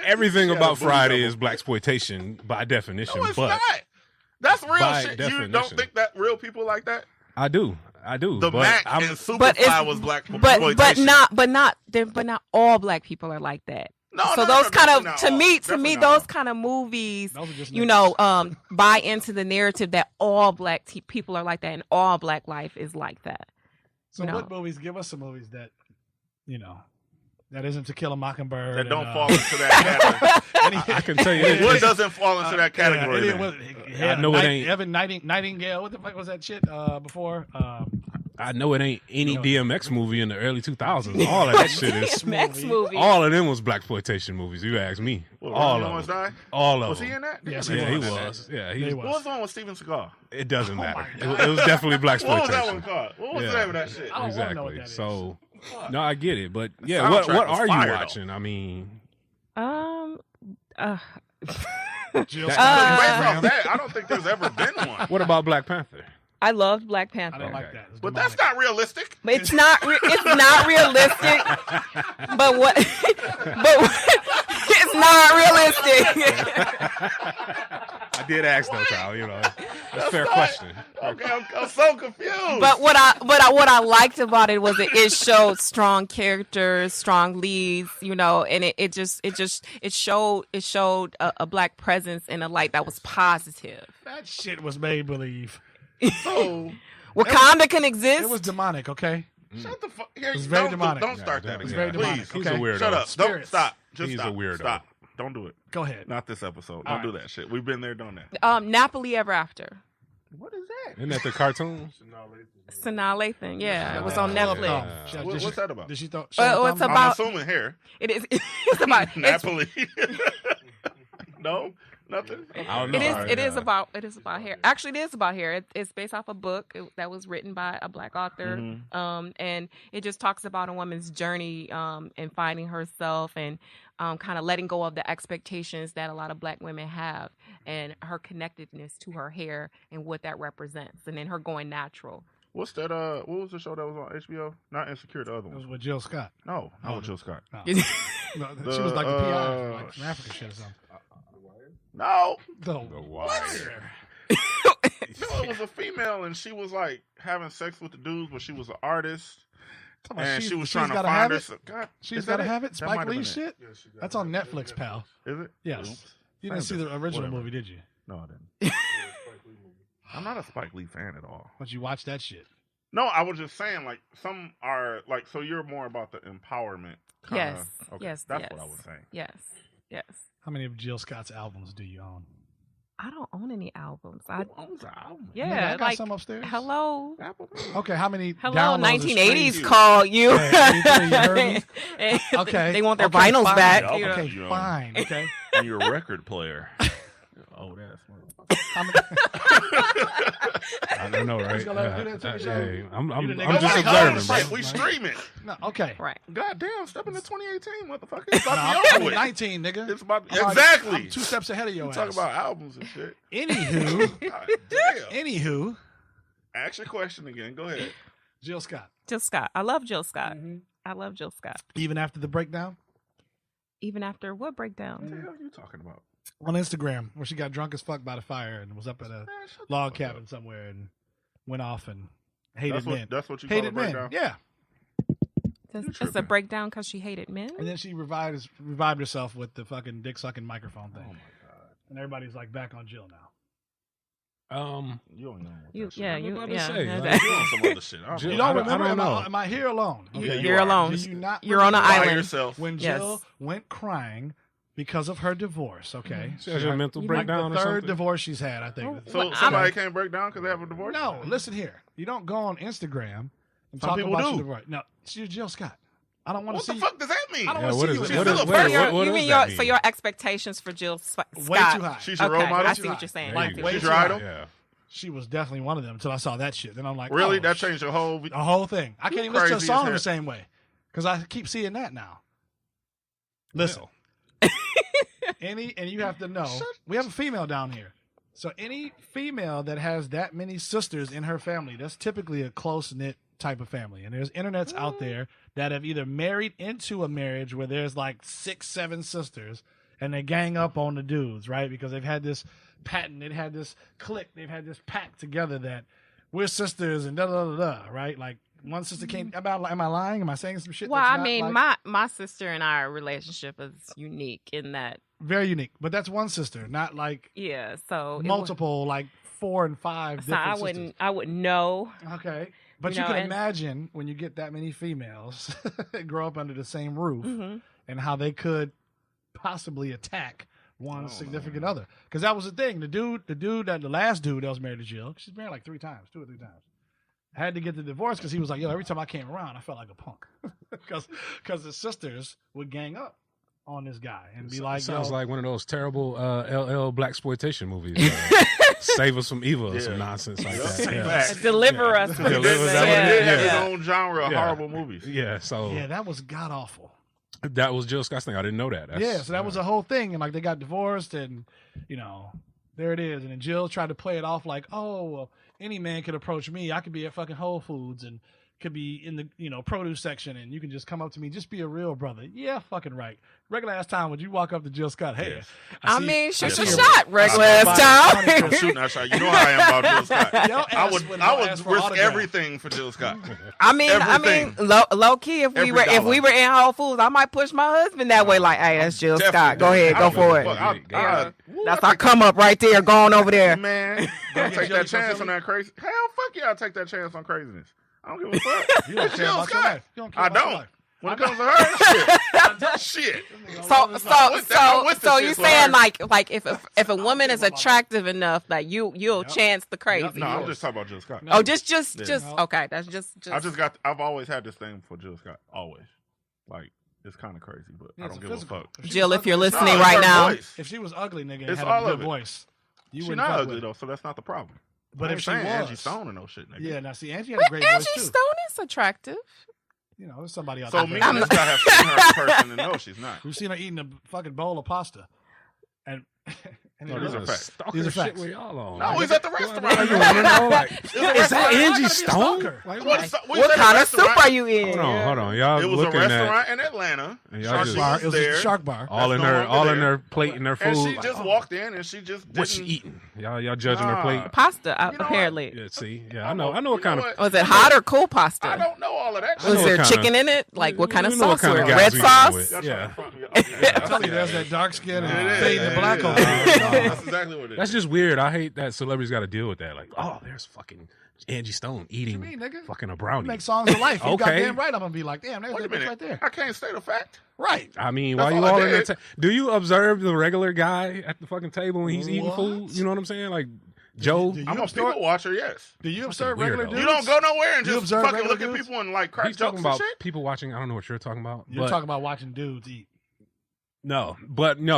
everything about Friday is blaxploitation by definition. No, it's but not. That's real by shit. You definition. don't think that real people like that? I do. The but Mac I'm- and Superfly was black exploitation. But not all Black people are like that. So those kind of, to me, those kind of movies, buy into the narrative that all black people are like that, and all black life is like that. So what movies? Give us some movies that, that isn't To Kill a Mockingbird. That don't fall into that category. I can tell you what doesn't fall into that category. I know it ain't. Evan Nightingale. What the fuck was that shit before? I know it ain't any DMX movie in the early 2000s. All of that shit is DMX movie. All of them was blaxploitation movies. You ask me. Well, all of them. All of was them. he in that? Yes, he was. Yeah, he was. What was the one with Steven Seagal? It doesn't matter. It was definitely blaxploitation. What was that one called? What was the name of that shit? I don't know what that Exactly. is. So, no, I get it, but yeah, what are you watching? I mean, Jill I don't think there's ever been one. what about Black Panther? I loved Black Panther. I don't like that. But that's not realistic. It's not realistic. but it's not realistic. I did ask though, Kyle. That's a fair question. Okay, I'm so confused. But what I liked about it was it showed strong characters, strong leads, and it showed a black presence in a light that was positive. That shit was made believe. So Wakanda can exist. It was demonic, okay? shut the fuck. It's very demonic. Don't start that It's again. very demonic. Please. He's a Okay. weirdo. Shut up. Spirits. Don't stop. Just He's stop. a weirdo. Stop. Don't do it. Go ahead. Not this episode. All Don't do that shit. We've been there, done that. Napoli Ever After. What is that? Isn't that the cartoon? Sanaa Lathan. Yeah, it was on Netflix. What's that about? Did she throw? It's I'm about. assuming hair. It is. It's about. Napoli. No, nothing. I don't know. It is about hair. Actually, it is about hair. It's based off a book that was written by a black author, and it just talks about a woman's journey in finding herself and kind of letting go of the expectations that a lot of black women have, and her connectedness to her hair and what that represents, and then her going natural. What's that? What was the show that was on HBO? Not Insecure, the other It was one. with Jill Scott. No, not with Jill Scott. No. No, she was like the PI, like from Africa shit or something. No, The Wire. no, it was a female, and she was like having sex with the dudes, but she was an artist, and she was trying to find her. God, She's is got to that have it. That Spike might have Lee been it. shit. That's on Netflix, pal. Is it? Yes. Oops. You didn't see the original Whatever. movie, did you? No, I didn't. I'm not a Spike Lee fan at all. But you watched that shit. No, I was just saying, like, some are like, so you're more about the empowerment. Kinda. Yes. Okay. Yes. That's yes. what I was saying. Yes. Yes. How many of Jill Scott's albums do you own? I don't own any albums. Who owns an album? Nigga, I Yeah, got like some upstairs. hello. Apple? Okay, how many? Hello, downloads or 1980s streams? call you. Yeah, 83, you heard me? And Okay. They want their Okay, vinyls fine. back. Yeah, you know. okay. Okay, You own. fine. Okay. And you're a record player. Oh, that's How many? I don't know, right? gonna do that to the show? Hey, I'm You the nigga just that observing, calls, bro. right? We streaming. No, okay. Right. God damn, step into 2018, motherfucker. It's No, about to I'm be over only with. 19, nigga. It's about I'm exactly. I'm 2 steps ahead of your You ass. talk about albums and shit. Anywho, God damn. anywho, Ask your question again. Go ahead. Jill Scott. Jill Scott. I love Jill Scott. Mm-hmm. I love Jill Scott. Even after the breakdown Even after what What the breakdown? hell are you talking about? on Instagram, where she got drunk as fuck by the fire and was up at a Man, shut the log fuck up. cabin somewhere and went off and hated men. That's what you call a Hated men. breakdown? Yeah. You It's a tripping. breakdown because she hated men. And then she revived herself with the fucking dick sucking microphone thing. Oh my god. And everybody's like back on Jill now. You don't know what You, that shit yeah, is. you, about to yeah. say, yeah, like, that- You on some other shit. I don't Jill- You know. don't I don't- remember? I don't know. Am I here alone? Yeah, Okay. you You're are. alone. Do you not You're on an remember By island. yourself. when Yes. Jill went crying because of her divorce, okay? She has a mental Like breakdown the or third something. divorce she's had, I think. Oh, So Well, somebody can't break down because they have a divorce? No, listen here. You don't go on Instagram and Some talk people about do. your divorce. No, she's Jill Scott. I don't want to What see the you. fuck does that mean? I don't Yeah, want what to see is you. it? in She's it. still a What person. does you mean that so mean? your expectations for Jill Scott? Way too high. She's your Okay, role model? I see what you're saying. There I you see go. what She's you're your saying. idol? Yeah. She was definitely one of them until I saw that shit. Then I'm like, Really? oh, That changed your whole... the whole thing. I can't You even listen to a crazy song as the hell. same way because I keep seeing that now. Listen, and you have to know we have a female down here. So any female that has that many sisters in her family, that's typically a close knit type of family. And there's internets out there that have either married into a marriage where there's like 6, 7 sisters, and they gang up on the dudes, right? Because they've had this patent, they've had this clique, they've had this pact together that we're sisters and da da da da, right? Like One sister came. Am I lying? Am I saying some shit? Well, that's I not, mean, like, my sister and our relationship is unique in that. very unique. But that's one sister, not like Yeah, so multiple, like 4 and 5 So different I sisters. wouldn't know. Okay. But You you know, can and- imagine when you get that many females grow up under the same roof Mhm. and how they could possibly attack one Oh, significant man. other. Because that was the thing. The last dude that was married to Jill, she's married like 2 or 3 times. Had to get the divorce because he was like, yo, every time I came around, I felt like a punk. Because his sisters would gang up on this guy and be like, sounds yo, like one of those terrible LL blaxploitation movies. Save us from evil or some Yeah. nonsense like Yep. that. Yeah. Facts. Deliver us. from Deliver- this. that He what it did is? have his Yeah. own genre of Yeah. horrible movies. Yeah, so yeah, that was god awful. that was Jill Scott's thing. I didn't know that. Yeah, so that was a whole thing, and like they got divorced, and there it is. And then Jill tried to play it off like, oh, well, any man could approach me. I could be at fucking Whole Foods and could be in the produce section, and you can just come up to me, just be a real brother. Yeah, fucking right. Regular ass time, would you walk up to Jill Scott? Hey, Yes. I see- mean, shoot see a your- shot, regular I- ass I- time. Shooting that shot. You know how I am about Jill Scott. Your I ass would wouldn't I ask would for risk autograph. everything for Jill Scott. I mean, Everything. low key, if Every we were in Whole Foods, I might push my husband that way. Like, hey, that's Jill Scott. Go ahead, go for it. That's our come up right there, going over there. Man, don't take that chance on that crazy. Hell, fuck yeah, I'll take that chance on craziness. I don't give a fuck. You don't It's care Jill about your Scott. life. You don't care I about your don't. life. When it comes to her, shit. So I'm with the you shit for saying her. like if a woman is attractive enough that you'll Yep. chance the crazy. Yep. No, I'm just talking about Jill Scott. Oh, just Yeah. okay. That's just. I've always had this thing for Jill Scott. Always. Like, it's kind of crazy, but I don't give a fuck. Jill, if you're No, listening it's right her now, voice. If she was ugly, nigga, and It's had all a of good it. voice, you She's wouldn't not fuck ugly with her. though, so that's not the problem. But I if ain't she saying Angie was, Stone and no shit, nigga. yeah, now see, Angie had a great Angie voice too. Stone is attractive. There's somebody out So there. me that- and this guy have seen her in person, and no, she's not. We've seen her eating a fucking bowl of pasta, and No, these are facts. Stalker These are shit facts. we all on. No, he's at the restaurant. You want to know? Like, It's is a that restaurant. Angie I'm not gonna be a Stone? stalker. Like, What kind of soup are you in? Hold on. Y'all It was a looking restaurant at in Atlanta. And y'all Shark just- bar. was It was there, just a shark bar. all in That's her, no all longer in there. her plate and their food. and she Like, just oh, walked in and she just what's she didn't. eating? Y'all judging her Nah. plate? Pasta, You know apparently. Yeah, see, yeah, I know what kind of. Was it hot or cool I pasta? don't know all of that. I know Was what there kinda- chicken in it? Like what kind of You know what sauce? kind Was of it guys red we dealing sauce? with. Y'all Yeah. trying to front me up. Yeah, I tell you, there's that dark skin and It is, fade and it black is. over there. That's exactly what it is. That's just weird. I hate that celebrities got to deal with that. Like, oh, there's fucking Angie Stone eating mean, nigga? fucking a You brownie. make songs of life. You Okay. goddamn right. I'm gonna be like, damn, there's Wait a that bitch minute. right there. I can't state a fact. Right. I mean, That's why you all I all in there? did. Do you observe the regular guy at the fucking table when he's eating What? food? You know what I'm saying? Like Joe. do you I'm a observe- people watcher, yes. Do you observe weirdo. regular You dudes? You don't go nowhere and You just observe fucking regular look at dudes? people and like crack He's jokes talking and about shit. people watching. I don't know what you're talking about. You're but talking about watching dudes eat. no,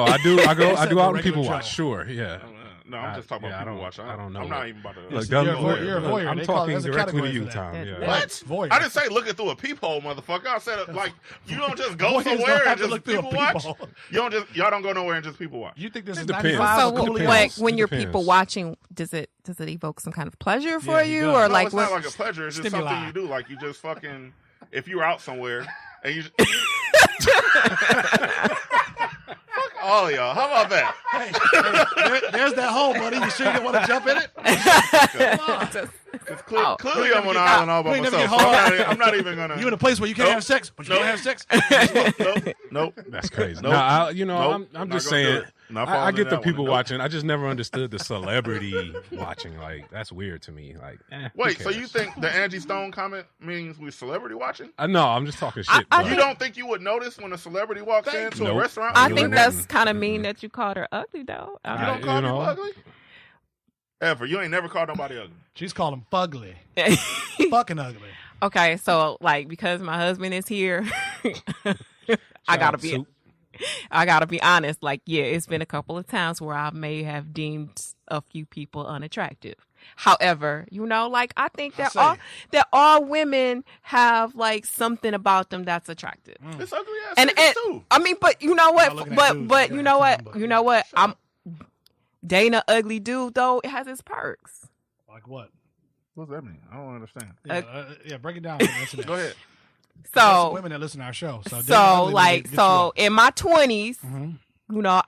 I do. I go Except out and for people regular watch. Joe. Sure, yeah. No, I'm just talking yeah, about I people don't- watching. I don't know I'm what- not even about to. Look, You're a Doug, voyeur, you're a voyeur. I'm They call it- talking there's a directly to category you, for that. Tom. That- Yeah. that- What? Voyeur. I didn't say looking through a peephole, motherfucker. I said like you don't just go Voyeurs don't somewhere have and to just look through a people watch. peephole. Y'all don't go nowhere and just people watch. You think this It is depends. 95 So or cool depends. again? when you're Depends. people watching, does it evoke some kind of pleasure for Yeah, he you, does. or No, like it's not what? like a pleasure. It's just Stimuli. something you do. Like you just fucking if you're out somewhere and you. Fuck all of y'all. How about that? There's that hole, buddy. You sure you didn't want to jump in it? Come on. It's Oh. clearly I'm on an island all by You ain't never myself. get So hard. I'm not even gonna. You in a place where you can't Nope. have sex, but you Nope. can't have sex? Nope. That's crazy. Nope. No, I'm Nope. I'm Not just gonna do saying. it. Not I falling get in the that people one. Nope. watching. I just never understood the celebrity watching. Like that's weird to me. Like, who Wait, so cares? you think the Angie Stone comment means we're celebrity watching? No, I'm just talking shit. I but- You don't think you would notice when a celebrity walks into a Nope. restaurant? I You think wouldn't. that's kind of mean that you called her ugly, though. You I- don't call you people know. ugly? Ever. You ain't never called nobody ugly. She's called him fugly. Fucking ugly. Okay, so like because my husband is here, I gotta be Soup. honest. Like, yeah, it's been a couple of times where I may have deemed a few people unattractive. However, like I think I that all women have like something about them that's attractive. It's ugly ass And niggas too. I mean, but you know what? Not looking at But dudes, but yeah, you know what? but- You know what? Shut I'm dating an ugly dude though. It has its perks. Like what? What's that mean? I don't understand. Yeah, break it down. For the listeners. Go ahead. There's some So women that listen to our show. So, so like so in my 20s, Mhm.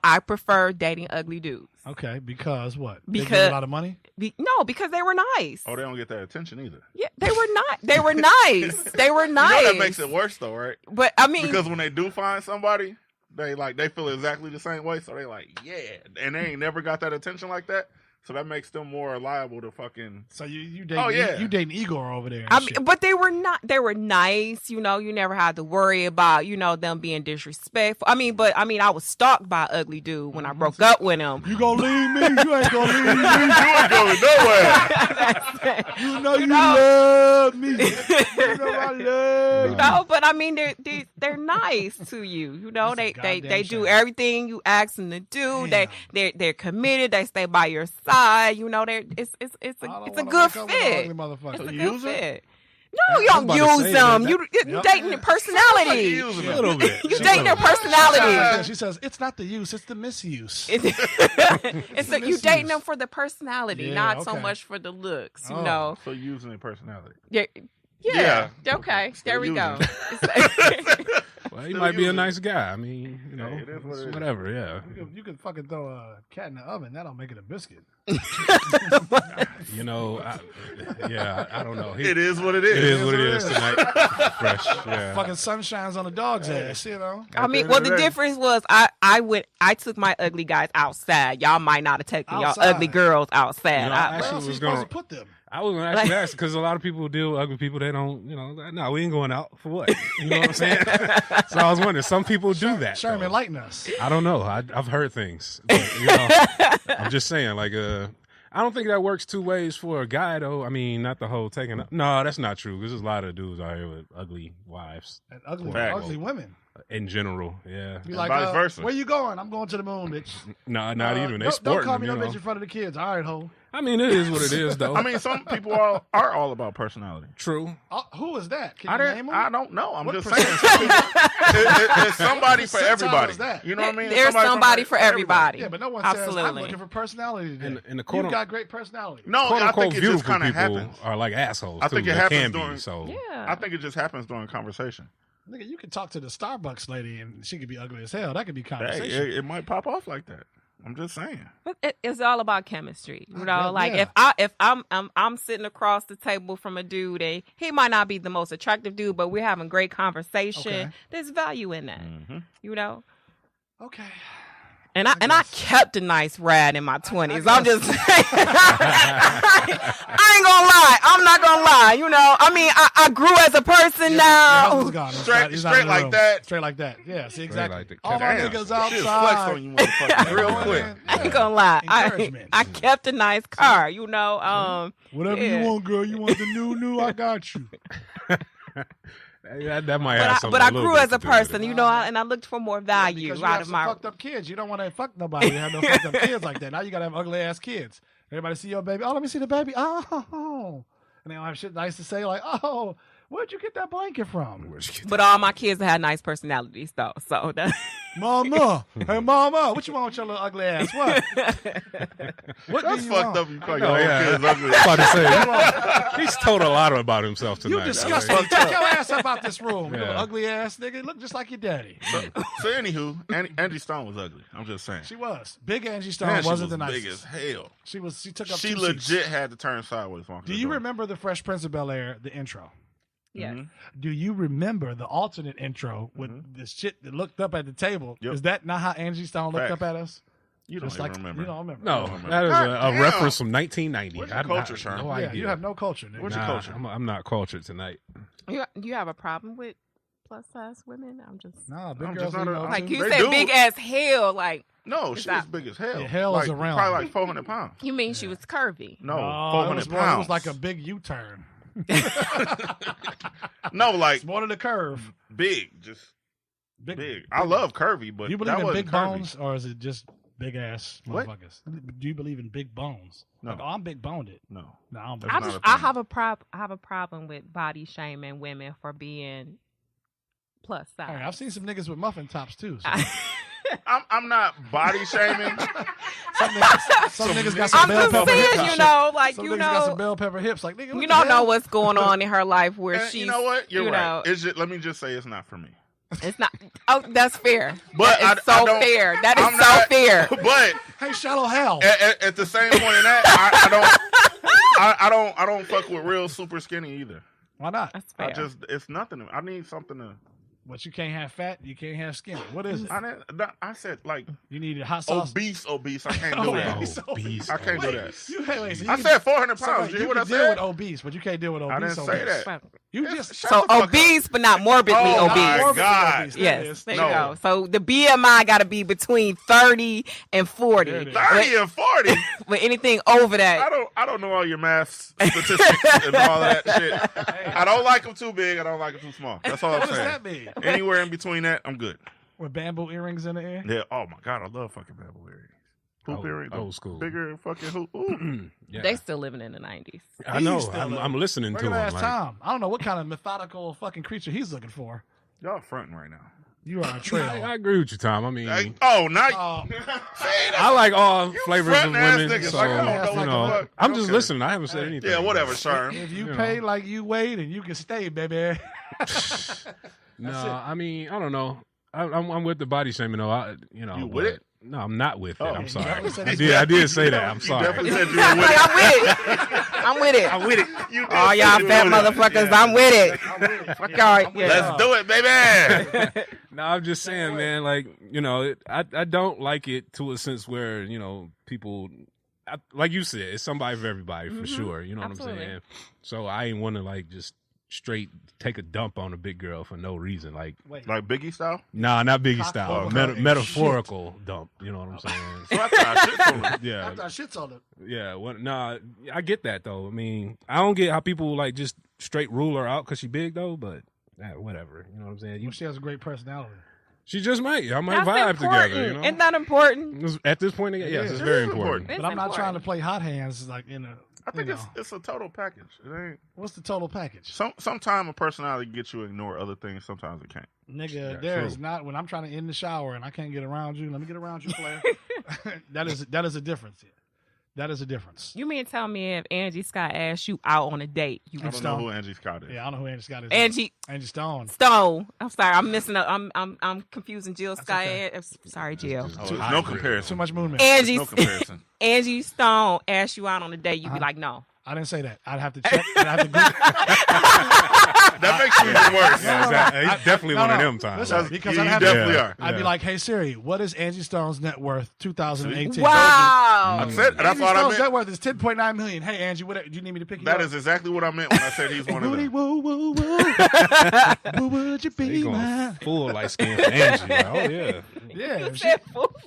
I prefer dating ugly dudes. Okay, because what? Because they give a lot of money. No, because they were nice. Oh, they don't get that attention either. Yeah, they were not. They were nice. They were nice. You know that makes it worse though, right? But I mean, because when they do find somebody, they feel exactly the same way, so they like, yeah, and they ain't never got that attention like that. So that makes them more liable to fucking. So you dating you dating Igor over there. I mean, but they were not. They were nice. You never had to worry about them being disrespectful. I mean, I was stalked by an ugly dude when I broke up with him. You gonna leave me? You ain't gonna leave me. You ain't going nowhere. You know you love me. You know I love you. No, but I mean they're nice to you. They do everything you ask them to do. Damn. They're committed. They stay by your side. It's a good fit. It's a good fit. No, you don't use them. You dating their personality. A little bit. You dating their personality. She says it's not the use, it's the misuse. You dating them for the personality, not so much for the looks. So using their personality. Yeah. Okay. There we go. Well, he might be a nice guy. I mean, it is what it is. whatever. Yeah. You can fucking throw a cat in the oven. That'll make it a biscuit. I don't know. It is what it is. It is what it is tonight. Fresh. Yeah. Fucking sun shines on the dog's ass. I mean, the difference was I took my ugly guys outside. Y'all might not have taken y'all ugly girls outside. Where else are you supposed to put them? I was going to actually ask because a lot of people deal with ugly people. They don't, no, we ain't going out for what? You know what I'm saying? So I was wondering, some people do that. Sherman, enlighten us. I don't know. I've heard things. But, I'm just saying, like, I don't think that works two ways for a guy, though. I mean, not the whole taking up. No, that's not true. Because there's a lot of dudes out here with ugly wives. And ugly women. In general, yeah. Be like, vice versa. Where you going? I'm going to the moon, bitch. No, not even. They don't call me them, no bitch in front of the kids. All right, ho. I mean, it is what it is, though. I mean, some people are all about personality. True. Who is that? Can you name them? I don't know. I'm just saying. It's somebody for everybody. You know what I mean? There's somebody for everybody. Yeah, but no one Absolutely. says I'm looking for personality today. And the You've got great personality. No, I think it just kind of people happens. are like assholes. I think too. it They happens can during. be, so. Yeah. I think it just happens during conversation. Nigga, you can talk to the Starbucks lady and she could be ugly as hell. That could be Hey, conversation. it might pop off like that. I'm just saying. But it's all about chemistry, Yeah. if I'm sitting across the table from a dude, and he might not be the most attractive dude, but we're having great conversation. Okay. There's value in that, Okay. And I kept a nice rat in my 20s. I'm just saying. I ain't gonna lie. I'm not gonna lie. I mean, I grew as a person now. Straight like that. Straight like that. Yeah, see, exactly. Like that. All my Damn. niggas Shit flex outside. on you motherfuckers real quick. I ain't gonna lie. Encouragement. I kept a nice car, Whatever you want, girl. You want the new, I got you. That might have something. But I grew as a person, and I looked for more value because you out have of some my fucked up kids. You don't want to fuck nobody. You have no fucked up kids like that. Now you gotta have ugly ass kids. Everybody see your baby. Oh, let me see the baby. Oh, and they don't have shit nice to say like, oh, where'd you get that blanket from? But all my kids had nice personalities, though. So, Mama, hey mama, what you want with your little ugly ass? What? What That's do you fucked want? up. You call your own yeah. kids ugly. I was about to say, he's told a lot about himself tonight. You disgusting. Like, Take your ass up out this room. You Yeah. little ugly ass nigga. Look just like your daddy. So anywho, Angie Stone was ugly. I'm just saying. She was. Big Angie Stone Man, she wasn't was the big nicest. as hell. She took up She two legit seats. had to turn sideways. Do you remember the Fresh Prince of Bel-Air, the intro? yes. Do you remember the alternate intro with the shit that looked up at the table? Yep. Is that not how Angie Stone looked Facts. up at us? You don't Just even like remember. You don't remember. No, remember. that is God a damn. reference from 1990. Where's your culture, Sean? No Yeah, idea. you have no culture, nigga. What's your culture? I'm not cultured tonight. You have a problem with plus size women? I'm just Nah, big I'm girls just not you a- know, like too. you They said, do. big as hell. Like No, It's she was not- big as hell. Yeah, hell is like, around. Probably like 400 pounds. you mean she was curvy? No, it 400 was more- pounds. It was like a big U-turn. No, like It's more than a curve. big, just big. I love curvy, but Do you believe that in wasn't big curvy. bones, or is it just big ass What? motherfuckers? Do you believe in big bones? No. Like, oh, I'm big boned. No, No, I don't That's believe not it. a I thing. have a problem with body shaming women for being plus size. Hey, I've seen some niggas with muffin tops too. So. I'm not body shaming. Some niggas got some I'm bell just pepper hips. saying, and like shit. Some you niggas got some know, bell pepper hips. Like nigga, what you the don't know hell? what's going on in her life where And she's. you know what? You're you right. know- It's just, let me just say it's not for me. It's not. Oh, that's fair. But that is so fair. That is I'm so not, fair. But hey, shallow hell. At the same point in that, I don't fuck with real super skinny either. Why not? That's fair. It's nothing. I need something to. But you can't have fat. You can't have skinny. What is it? I said like You need a hot sauce. obese. I can't do that. Obese. I can't do that. So I said 400 so pounds. wait, You you hear what I can deal said? with obese, but you can't deal with obese. I didn't say obese. that. You just Shut So the fuck obese, but not morbidly Oh, obese. my morbidly God. obese. There it Yes, is. there No. you go. So the BMI got to be between 30 and 40. There it is. 30 and 40. But anything over that, I don't know all your math statistics and all that shit. I don't like them too big. I don't like them too small. That's all I'm What does saying. that mean? Anywhere in between that, I'm good. With bamboo earrings in the ear? Yeah. Oh my God, I love fucking bamboo earrings. Hoop earrings. Old school. Bigger fucking hoop. Ooh. Yeah. they still living in the 90s. I know. He's still I'm listening to him. Regular ass Like, Tom. I don't know what kind of methodical fucking creature he's looking for. Y'all fronting right now. You are a trail. I agree with you, Tom. I mean, Like, oh, not. Oh, I like all You flavors of frontin' ass women. niggas, So, like, I don't know you what know, the fuck. I'm just Okay. listening. I haven't said anything. Yeah, whatever, Sharm. if you You pay know. like you weigh, then you can stay, baby. No, I mean, I don't know. I'm with the body shaming though. You with it? No, I'm not with it. Oh. I'm You sorry. definitely said I did say that. I'm You sorry. definitely said you I'm were with it. with it. I'm with it. You did All say y'all you fat were with it. motherfuckers, Yeah. I'm with it. Fuck y'all. Yeah. Let's do it, baby. No, I'm just saying, man. Like, I don't like it to a sense where people, like you said, it's somebody for everybody for sure. You know what Absolutely. I'm saying? So I ain't want to like just straight take a dump on a big girl for no reason. Like, Wait, Like Biggie style? nah, not Biggie Cock style. fucking Metaphorical dump. You know what I'm saying? So I thought I shit on it. Yeah. after I shits on it. Yeah, nah, I get that though. I mean, I don't get how people like just straight rule her out because she big though, but whatever. You know what I'm saying? She has a great personality. She just might. I might That's vibe important. together. You know, Isn't that important? at this point, yes, is. it's It very is important. It's But I'm not important. trying to play hot hands like I think it's a total package. It ain't. What's the total package? Sometimes a personality gets you ignore other things. Sometimes it can't. Nigga, Yeah, there true. is not when I'm trying to end the shower and I can't get around you. Let me get around you, player. that is a difference here. That is a difference. You mean tell me if Angie Scott asked you out on a date? You I would don't know who Angie Scott is. Yeah, I don't know who Angie Scott is. Angie Angie Stone. Stone. I'm sorry, I'm missing up. I'm confusing Jill Scott. okay. Sorry, Jill. Oh, Too there's hot no for it. comparison. Too much moon man. Angie No comparison. Angie Stone asked you out on a date. You'd be like, no. I didn't say that. I'd have to check. I'd have to Google. That makes you even worse. Yeah, exactly. It's definitely one of them times. Listen, Like, because you I'd have definitely to, are. I'd be Yeah. like, hey Siri, what is Angie Stone's net worth 2018? Wow. That's it. That's Angie what I Stone's meant. net worth is 10.9 million. Hey Angie, what do you need me to pick you That up? is exactly what I meant when I said he's one of Woody them. woo woo woo. Who would you He be going mine? full light skin for Angie. Like, oh yeah, Yeah, she,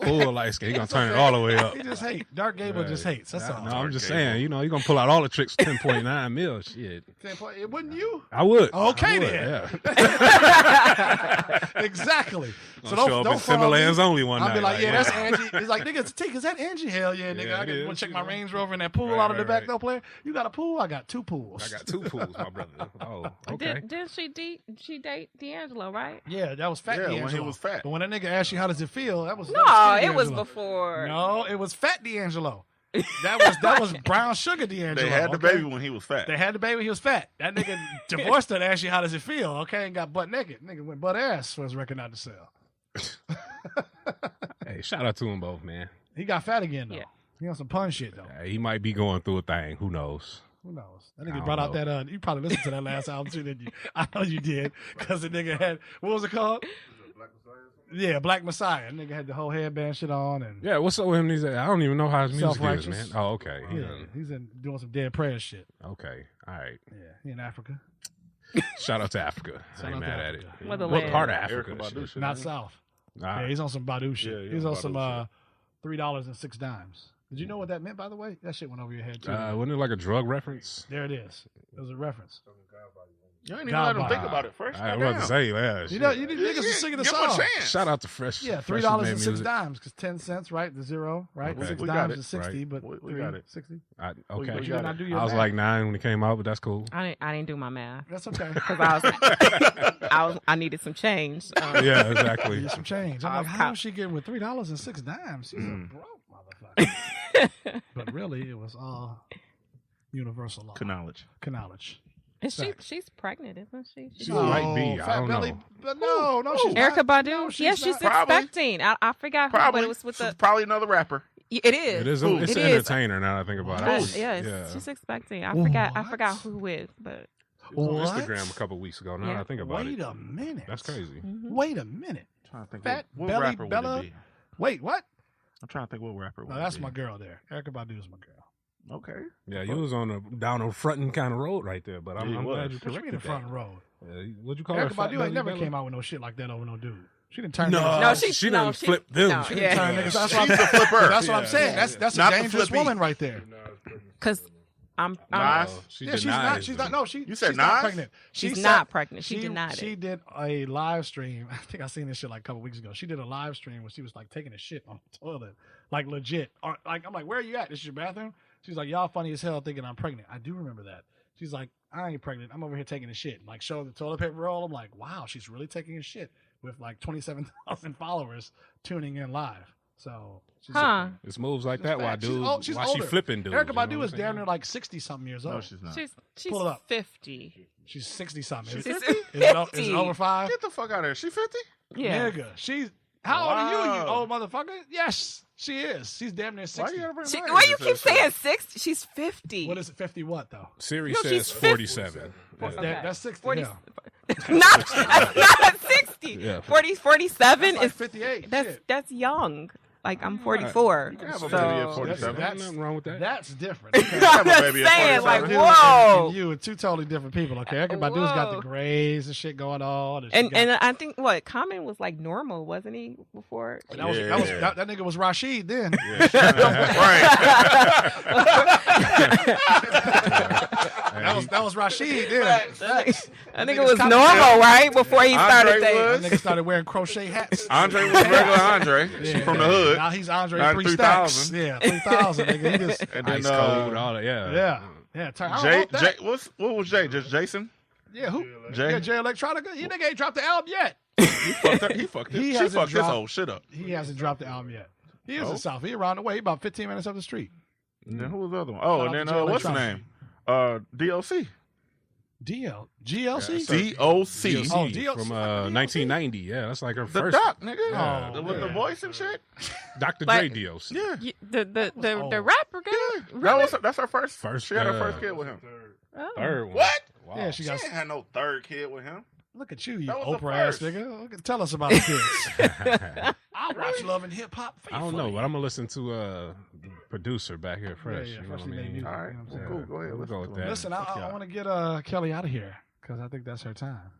full light skin. He gonna turn it all the way up. he just hate. Dark Gable Right. just hates. That's all. No, I'm just Cable. saying. You're gonna pull out all the tricks. 10.9 mil. Shit, It wasn't you. I would. Okay, I would, then. Yeah. Exactly. So show up in front on me. Timberlands only one I'll night. be like, yeah, that's yeah. Angie. He's like, nigga, it's a tick. Is that Angie? Hell yeah, nigga. Yeah, I it can is, go check you my know. Range Rover in that pool Right, out of the right, back. right. No player. You got a pool? I got two pools. I got two pools, my brother. Oh, okay. Didn't she date D'Angelo, right? Yeah, that was Fat Yeah, when D'Angelo. he was fat. But when that nigga asked you how does it feel, that was No, Skinny it was D'Angelo. before. No, it was Fat D'Angelo. That was Brown Sugar D'Angelo. They had the okay? baby when he was fat. They had the baby. He was fat. That nigga divorced her and asked you how does it feel. Okay, and got butt naked. Nigga went butt ass for his record not to sell. Hey, shout out to them both, man. He got fat again though. Yeah. He on some pun shit though. He might be going through a thing. Who knows? Who knows? That I nigga don't brought out know. that. You probably listened to that last album too, didn't you? I know you did, because the nigga had what was it called? Yeah, Black Messiah. That nigga had the whole headband shit on, and Yeah, what's up with him these days? I don't even know how his music is, Self-righteous. man. Oh, okay. yeah, he's in doing some dead prayer shit. Okay. All right. Yeah, he in Africa, Shout out to Africa. Shout I ain't out to mad at it. Africa. What Motherland. part of Erica Africa? Badu Shit? shit. not South. Ah, Yeah, he's on some Badu shit. Yeah, he's on Badu some shit. $3.06. Did you know what that meant, by the way? That shit went over your head too. wasn't it like a drug reference? There it is. It was a reference. You ain't even let him God, think about it first. I was about to say, yeah. You shit. know, you niggas was singing the Give him a song. chance. Shout out to Fresh. Yeah, Fresh $3.06 music. because 10 cents, right? The zero, right? Okay. $6 We got it, is 60, right. but We got it. 60. Okay. We You got did not it. do your I was math. like 9 when it came out, but that's cool. I didn't do my math That's okay. because I needed some change. Yeah, exactly. Get some change. I'm I like, was how cop- is she getting with $3.06? She's a broke motherfucker. But really, it was all universal law. Knowledge. Knowledge. She's pregnant, isn't she? She might be. I don't know. But no, she's Erica not. Badu. No, Yes, she's Probably. expecting. I forgot who, but it was with She's the. probably another rapper. It is. It is. Who? It's It an is. entertainer now that I think about it. Yes, Yeah. she's expecting. I forgot What? who is, but It was on What? Instagram a couple weeks ago. Now that I think about Wait it. a minute. That's crazy. Wait a minute. I'm trying to think Fat what belly rapper Bella. would it be? Wait, what? I'm trying to think what rapper would No, it that's be. my girl there. Erica Badu is my girl. Okay. Yeah, you was on down a fronting kind of road right there, but I'm Yeah, you glad was. you What you mean corrected the front that. road? What'd you call Erica her? Fat Badu Belly ain't never Bella? came out with no shit like that over no dude. She didn't turn No, niggas. No, she done flipped them. no, She yeah. didn't turn niggas. That's She's what the I'm, flipper. that's what I'm saying. That's Not a the dangerous flippy. woman right there. because I'm Nas? She Yeah, she's denies not. She's them. not. No, she. You said she's not Nas? pregnant. she's said- not pregnant. She denied She it. did a live stream. I think I seen this shit like a couple weeks ago. She did a live stream where she was like taking a shit on the toilet, like legit. Like I'm like, where are you at? This is your bathroom? She's like, y'all funny as hell thinking I'm pregnant. I do remember that. She's like, I ain't pregnant. I'm over here taking a shit. And like show the toilet paper roll. I'm like, wow, she's really taking a shit with like 27,000 followers tuning in live. So she's Huh? It's moves like She's that. Why fat. She's dude? old- she's Why older. she flipping dudes? Erica you know Badu what is I'm damn saying? near like 60 something years old. No, she's not. She's Pull it up. 50. She's 60 something. She's Is 50. it over 5? Get the fuck out of here. She 50? Yeah. Nigga, she's how old are you, you Wow. old motherfucker? Yes, she is. She's damn near Why 60. you gotta bring She, my why age you into keep this shit? saying 60? She's 50. What is it? 50 what though? Siri No, says she's 50. 47. Yeah. Okay. That's 60. 40 Yeah. not 60. Yeah. 47 That's like is 58. that's Shit. that's young. Like I'm 44. You can have a so- baby at 47. That's- Nothing wrong with that. That's different. I'm Okay. have a just baby at saying, 47. like, Dude whoa. and you are two totally different people. Okay, Erica Badu's got the Whoa. grays and shit going on. She And got- and I think what Common was like normal, wasn't he? Before that was Yeah. that nigga was Rashid then. Right. That was Rashid then. I think Niggas it was copy- normal, right? Before he started Andre dating. was. That nigga started wearing crochet hats. Andre was regular Andre. Yeah. From the hood. Now he's Andre Not 3 stacks. 3,000. Yeah, 3,000. Nigga, he just And then Ice cold, all that. Yeah. yeah. I don't Jay, want that. Jay, what was Jay? Just Jason? Yeah, who? Jay? Yeah, Jay Electronica. He nigga ain't dropped the album yet. He fucked her. He fucked He his, she hasn't fucked his dropped- whole shit up. He hasn't dropped the album yet. He is Oh. in South. He around the way. He about 15 minutes up the street. And then who was the other one? Oh, Shout and out then to Jay what's the Electronica. name? DLC. GLC. DOC. Oh, DLC. From 1990. Yeah, that's like her The first. doc, nigga. Oh, With the yeah. voice and shit. Dr. Like- Dre DOC. Yeah. The old. rapper guy. Yeah. That's her first. First, She had her uh, first kid with him. Oh. Third one. What? Wow. Yeah, she She got. ain't had no third kid with him. Look at you, you That was the Oprah ass first. nigga. Look, tell us about the kids. I watch Love and Hip Hop. I don't know, but I'm gonna listen to the producer back here fresh. yeah, you know freshly what I made mean? music. All right. You know what I'm Well, saying? cool. Go ahead. We'll go with that. Listen, Fuck I y'all. want to get Kelly out of here because I think that's her time.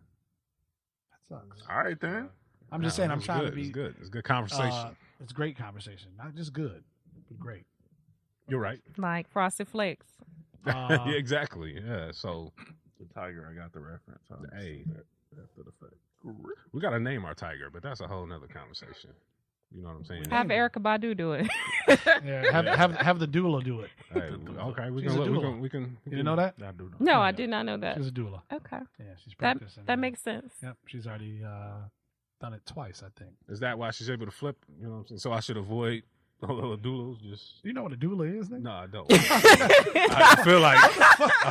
That sucks. All right then. I'm just Nah, saying, I'm it's trying good. to be. It's good. It's good conversation. It's great conversation, not just good, but great. You're right. Like Frosted Flakes. Uh, yeah, exactly. Yeah. So, The tiger, I got the reference. hey, After the fact. we gotta name our tiger, but that's a whole nother conversation. You know what I'm saying? Have Erica Badu do it. Yeah, have the doula do it. Hey, okay, we She's can a look. We doula. can. We can. You didn't know that? I do know. No, I did not know that. She's a doula. Okay, Yeah, she's that practicing. that makes sense. Yep, she's already done it twice, I think. Is that why she's able to flip? You know what I'm saying? So I should avoid all the doulas. Just You know what a doula is, nigga? no, I don't. I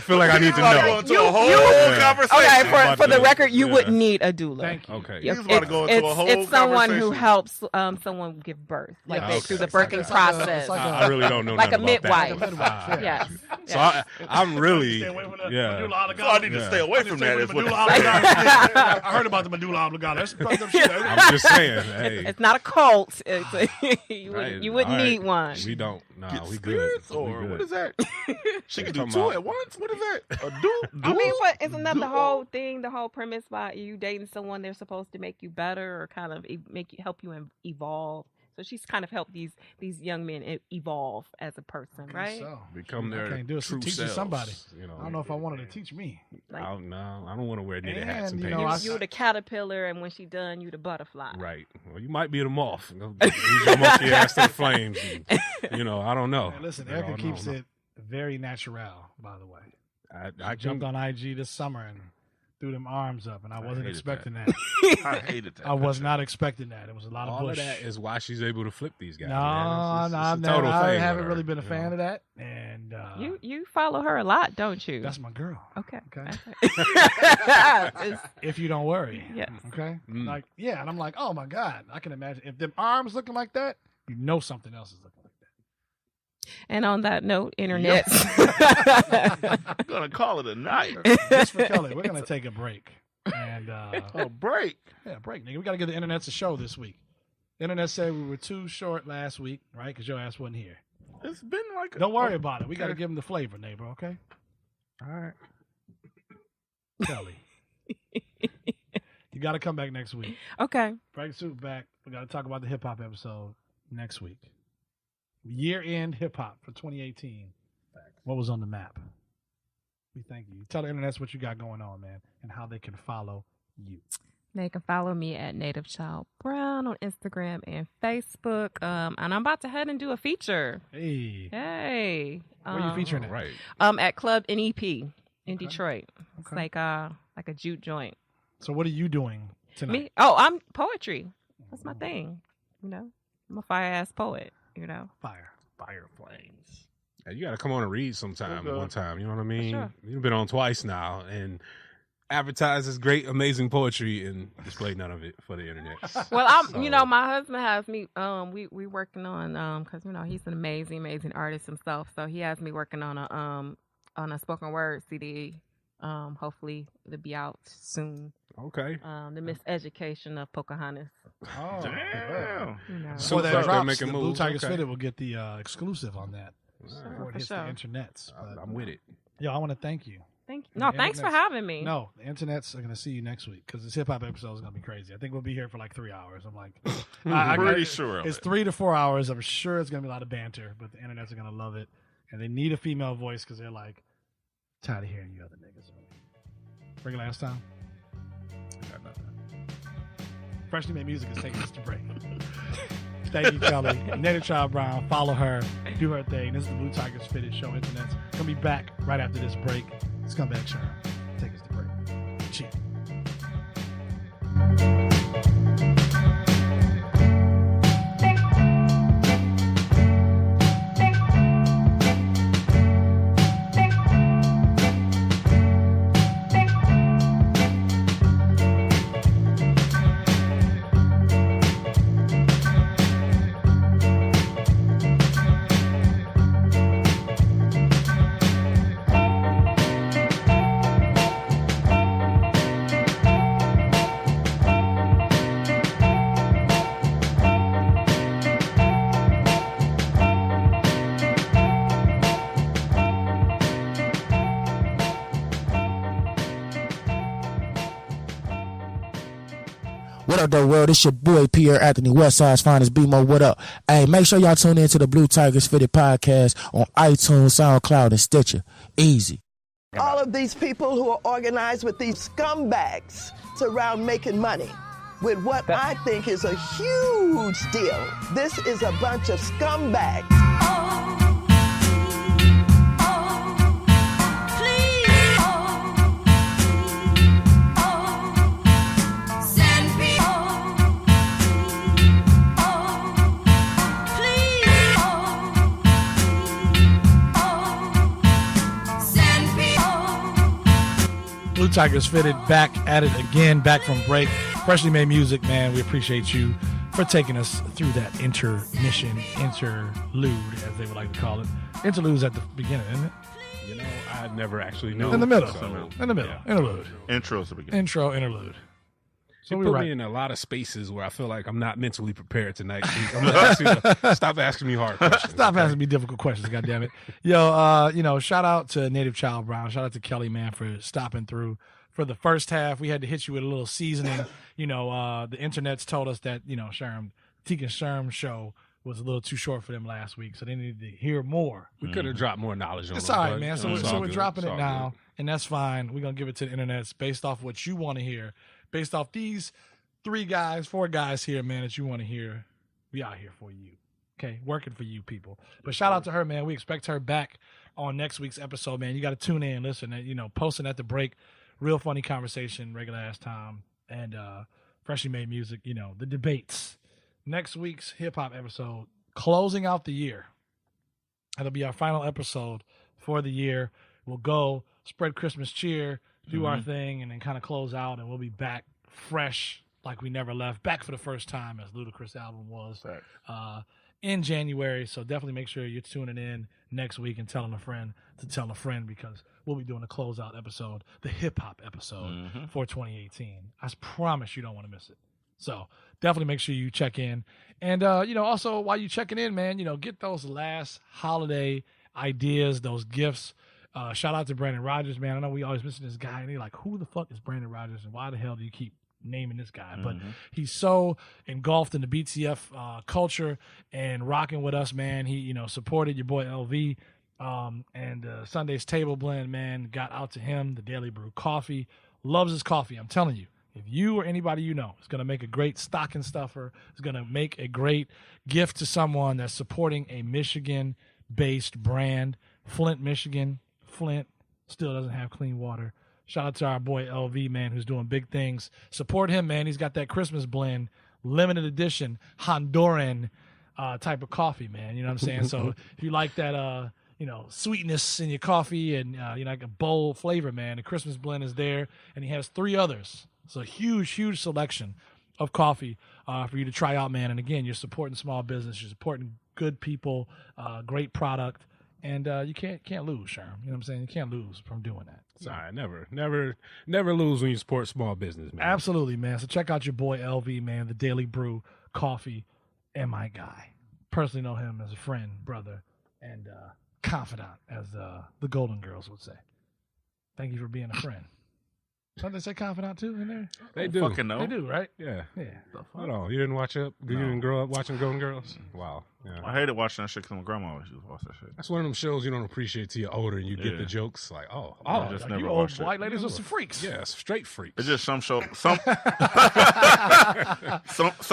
feel like I need to About to go know. into a whole Yeah. conversation. Okay, about for the to- record, you yeah. wouldn't need a doula. Thank you. Okay. He was about to go into a whole it's someone who conversation. helps someone give birth, like Yeah, they, okay. through the It's like birthing it's like a- process. it's like I really don't know Like nothing a about that. midwife. Like a midwife, yes. So I'm really, Stay away from the yeah. medulla oblongata. So I need to Yeah. stay away from that. Is what Medulla oblongata. I heard about the medulla oblongata. That's fucked up shit. I'm just saying, hey, It's not a cult. It's you right, wouldn't, you wouldn't all right. need one. We don't. Nah, Get we good. spirits, We or good. what is that? She can do Talking two about- at once. What is that? A duel? I mean, what isn't that the duel? whole thing? The whole premise about you dating someone, they're supposed to make you better or kind of help you evolve. So she's kind of helped these young men evolve as a person, right? So, Become I their can't do it. She true teaches selves. somebody. You know, I don't know if I wanted to teach me. I don't want to wear knitted hats and And, you pants. know, I- You the caterpillar, and when she done, you the butterfly. Right. Well, you might be the moth. Leave your monkey ass to the flames. And, I don't know. Man, listen, I Erica don't keeps know. it very natural, by the way. I I jumped on IG this summer and threw them arms up, and I wasn't hated expecting that. I hated that. I was not expecting that. It was a lot of All bush. of that is why she's able to flip these guys. No, man. It's a man, total I thing haven't with really her, been a you fan know? of that. And You follow her a lot, don't you? that's my girl. Okay. Okay. It's- If you don't worry. Yes. Okay. Mm. Like, yeah, and I'm like, oh my God, I can imagine if them arms looking like that, you know something else is looking like that. And on that note, internet. I'm gonna call it a night. Just for Kelly, we're gonna take a break. And A break. yeah, break, nigga. We gotta give the internet a show this week. The internet said we were too short last week, right? Because your ass wasn't here. It's been like. Don't worry about it. We gotta give them the flavor, neighbor. Okay. All right. Kelly, you gotta come back next week. Okay. Break Suit back. We gotta talk about the hip hop episode next week. Year end hip hop for 2018. What was on the map? We thank you. Tell the internet what you got going on, man, and how they can follow you. They can follow me at Native Child Brown on Instagram and Facebook. And I'm about to head and do a feature. Hey, Hey. where you featuring Oh, at? right. At Club NEP in Okay. Detroit. It's Okay. like a jute joint. So what are you doing tonight? Me? Oh, I'm poetry. That's my thing. You know, I'm a fire ass poet. You know. Fire. Fire flames. Yeah, you got to come on and read sometime. Okay. One time, you know what I mean? sure. You've been on twice now, and advertise this great, amazing poetry and display none of it for the internet. Well, I'm. So- You know, my husband has me. We working on because you know he's an amazing artist himself. So he has me working on a spoken word CD. Hopefully it'll be out soon. Okay. The Miseducation of Pocahontas. Oh, Damn. You know. So- Before that Start drops, making the moves. Blue Tigers Okay. Fitted will get the exclusive on that before for it hits sure. the internets. But, I'm with it. yo, I want to thank you. Thank you. The No, thanks for internet's- having me. No, the internets are going to see you next week because this hip hop episode is going to be crazy. I think we'll be here for like 3 hours. I'm like, I'm pretty sure of it's it. 3 to 4 hours. I'm sure it's going to be a lot of banter, but the internets are going to love it. And they need a female voice because they're like, tired of hearing you other niggas. Break last time? Got nothing. Freshly Made Music is taking us to break. Thank you, Kelly. Native Child Brown. Follow her. Do her thing. This is the Blue Tigers Fitted Show. Internet's going to be back right after this break. Let's come back, Sharon. Take us to break. Cheers. What up, though, world? It's your boy, Pierre Anthony, Westside's finest BMO. What up? Hey, make sure y'all tune in to the Blue Tigers Fitted podcast on iTunes, SoundCloud, and Stitcher. Easy. All of these people who are organized with these scumbags surround making money with what I think is a huge deal. This is a bunch of scumbags. Blue Tigers Fitted back at it again, back from break. Freshly Made Music, man. We appreciate you for taking us through that interlude, as they would like to call it. Interlude's at the beginning, isn't it? You know, I never actually know. In the middle. So, In the middle. yeah. Interlude. Intros to begin. Intro, interlude. So It we put were me right. in a lot of spaces where I feel like I'm not mentally prepared tonight. I'm gonna ask you to stop asking me hard questions. Stop asking me difficult questions, goddammit. Yo, shout out to Native Child Brown. Shout out to Kelly, man, for stopping through for the first half. We had to hit you with a little seasoning. The internet's told us that, Sherm, Teak and Sherm show was a little too short for them last week, so they needed to hear more. We could have dropped more knowledge on It's them, all right, but, man. you So, know, it's so all we're good. dropping It's it all now, good. and that's fine. We're going to give it to the internet. It's based off what you want to hear. Based off these 4 guys here, man, that you want to hear. We out here for you. Okay? Working for you people. But shout out to her, man. We expect her back on next week's episode, man. You got to tune in, listen, posting at the break real funny conversation, regular ass time, and freshly made music. You know, the debates. Next week's hip hop episode, closing out the year. That'll be our final episode for the year. We'll go spread Christmas cheer, do our thing, and then kind of close out, and we'll be back fresh like we never left. Back for the first time, as Ludacris' album was, in January. So definitely make sure you're tuning in next week and telling a friend to tell a friend, because we'll be doing a closeout episode, the hip-hop episode for 2018. I promise you don't want to miss it. So definitely make sure you check in. And, you know, also while you're checking in, man, you know, get those last holiday ideas, those gifts. Shout out to Brandon Rogers, man. I know we always mention this guy, and you're like, who the fuck is Brandon Rogers, and why the hell do you keep naming this guy? But he's so engulfed in the BTF culture and rocking with us, man. He, you know, supported your boy LV, and Sunday's Table Blend, man, got out to him. The Daily Brew coffee, loves his coffee. I'm telling you, if you or anybody you know is going to make a great stocking stuffer, is going to make a great gift to someone that's supporting a Michigan-based brand, Flint, Michigan. Flint still doesn't have clean water. Shout out to our boy LV, man, who's doing big things. Support him, man. He's got that Christmas blend, limited edition, Honduran type of coffee, man. You know what I'm saying? So if you like that, you know, sweetness in your coffee and, you know, like a bold flavor, man, the Christmas blend is there. And he has 3 others. So a huge, huge selection of coffee for you to try out, man. And again, you're supporting small business. You're supporting good people, great product. And you can't lose, Sherm. You know what I'm saying? You can't lose from doing that. So. Nah, never lose when you support small business, man. Absolutely, man. So check out your boy LV, man, the Daily Brew coffee, and my guy. Personally know him as a friend, brother, and confidant, as the Golden Girls would say. Thank you for being a friend. Don't they say confidant too in there? They do. Fucking know. They do, right? Yeah. Yeah. Hold on. You didn't watch up? You didn't grow up watching Golden Girls? Wow. Yeah. I hated watching that shit because my grandma always used to watch that shit. That's one of them shows you don't appreciate till you're older and you get the jokes. Like, I just like never you watched old white it. ladies are some freaks. Yeah, straight freaks. It's just some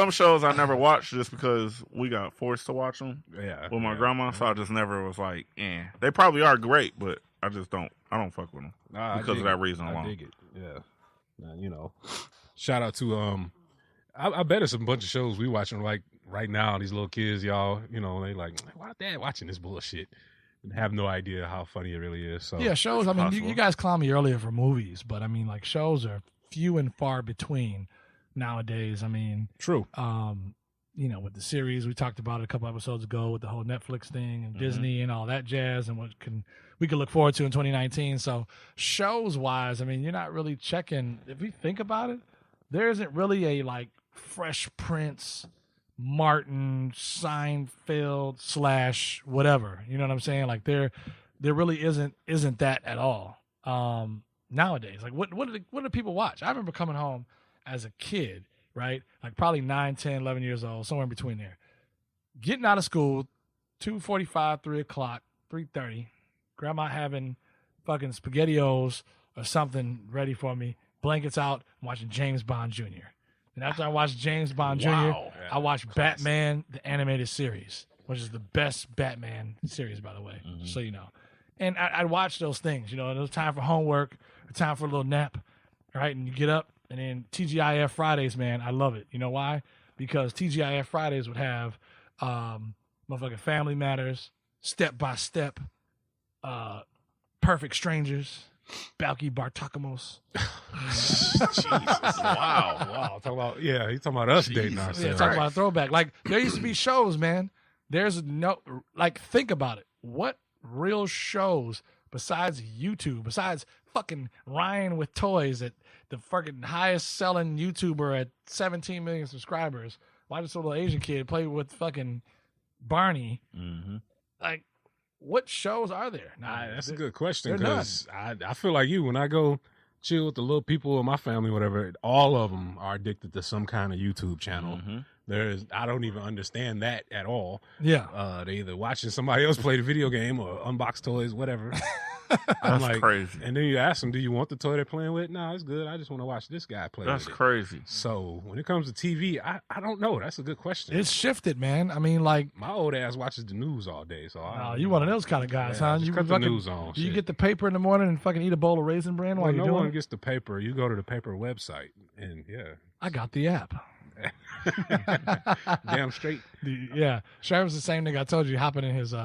shows I never watched just because we got forced to watch them with my grandma. So I just never was like, They probably are great, but I just don't fuck with them because of that reason alone. I dig it. Yeah. You know, shout out to I bet it's a bunch of shows we watching like right now. These little kids, y'all, you know, they like, why dad watching this bullshit? And have no idea how funny it really is. So yeah, shows. I mean, you guys clowned me earlier for movies, but I mean, like shows are few and far between nowadays. I mean, true. You know, with the series we talked about it a couple episodes ago with the whole Netflix thing and Disney and all that jazz, and what we can look forward to in 2019. So shows wise, I mean, you're not really checking. If you think about it, there isn't really a like Fresh Prince, Martin, Seinfeld / whatever. You know what I'm saying? Like there really isn't that at all nowadays. Like what do people watch? I remember coming home as a kid, right? Like probably 9, 10, 11 years old, somewhere in between there. Getting out of school, 2:45, 3 o'clock, 3:30. Grandma having fucking SpaghettiOs or something ready for me. Blankets out, I'm watching James Bond Jr. And after I watched James Bond Jr., I watched Batman, the animated series, which is the best Batman series, by the way, so you know. And I'd watch those things, you know, and it was time for homework, or time for a little nap, right? And you get up, and then TGIF Fridays, man, I love it. You know why? Because TGIF Fridays would have motherfucking Family Matters, Step by Step, Perfect Strangers, Balky Bartakamos. Jesus. Wow. Talking about, he's talking about us dating ourselves. Yeah, talking about a throwback. Like, there used to be shows, man. There's no, like, think about it. What real shows besides YouTube, besides fucking Ryan with Toys, at the fucking highest selling YouTuber at 17 million subscribers? Why does this little Asian kid play with fucking Barney? Like, what shows are there? That's a good question, because I feel like you, when I go chill with the little people in my family, whatever, all of them are addicted to some kind of YouTube channel. I don't even understand that at all. Yeah. They either watching somebody else play the video game or unbox toys, whatever. That's crazy. And then you ask them, do you want the toy they're playing with? No, it's good. I just want to watch this guy play That's with it. crazy. So when it comes to TV, I don't know. That's a good question. It's shifted, man. I mean, like, my old ass watches the news all day. So you one of those kind of guys, huh? just You cut the fucking, news on. do you Shit. get the paper in the morning and fucking eat a bowl of Raisin Bran while Well, you're no doing one it? gets the paper. You go to the paper website, and I got the app. damn straight. Yeah, Sherm's the same nigga I told you hopping in his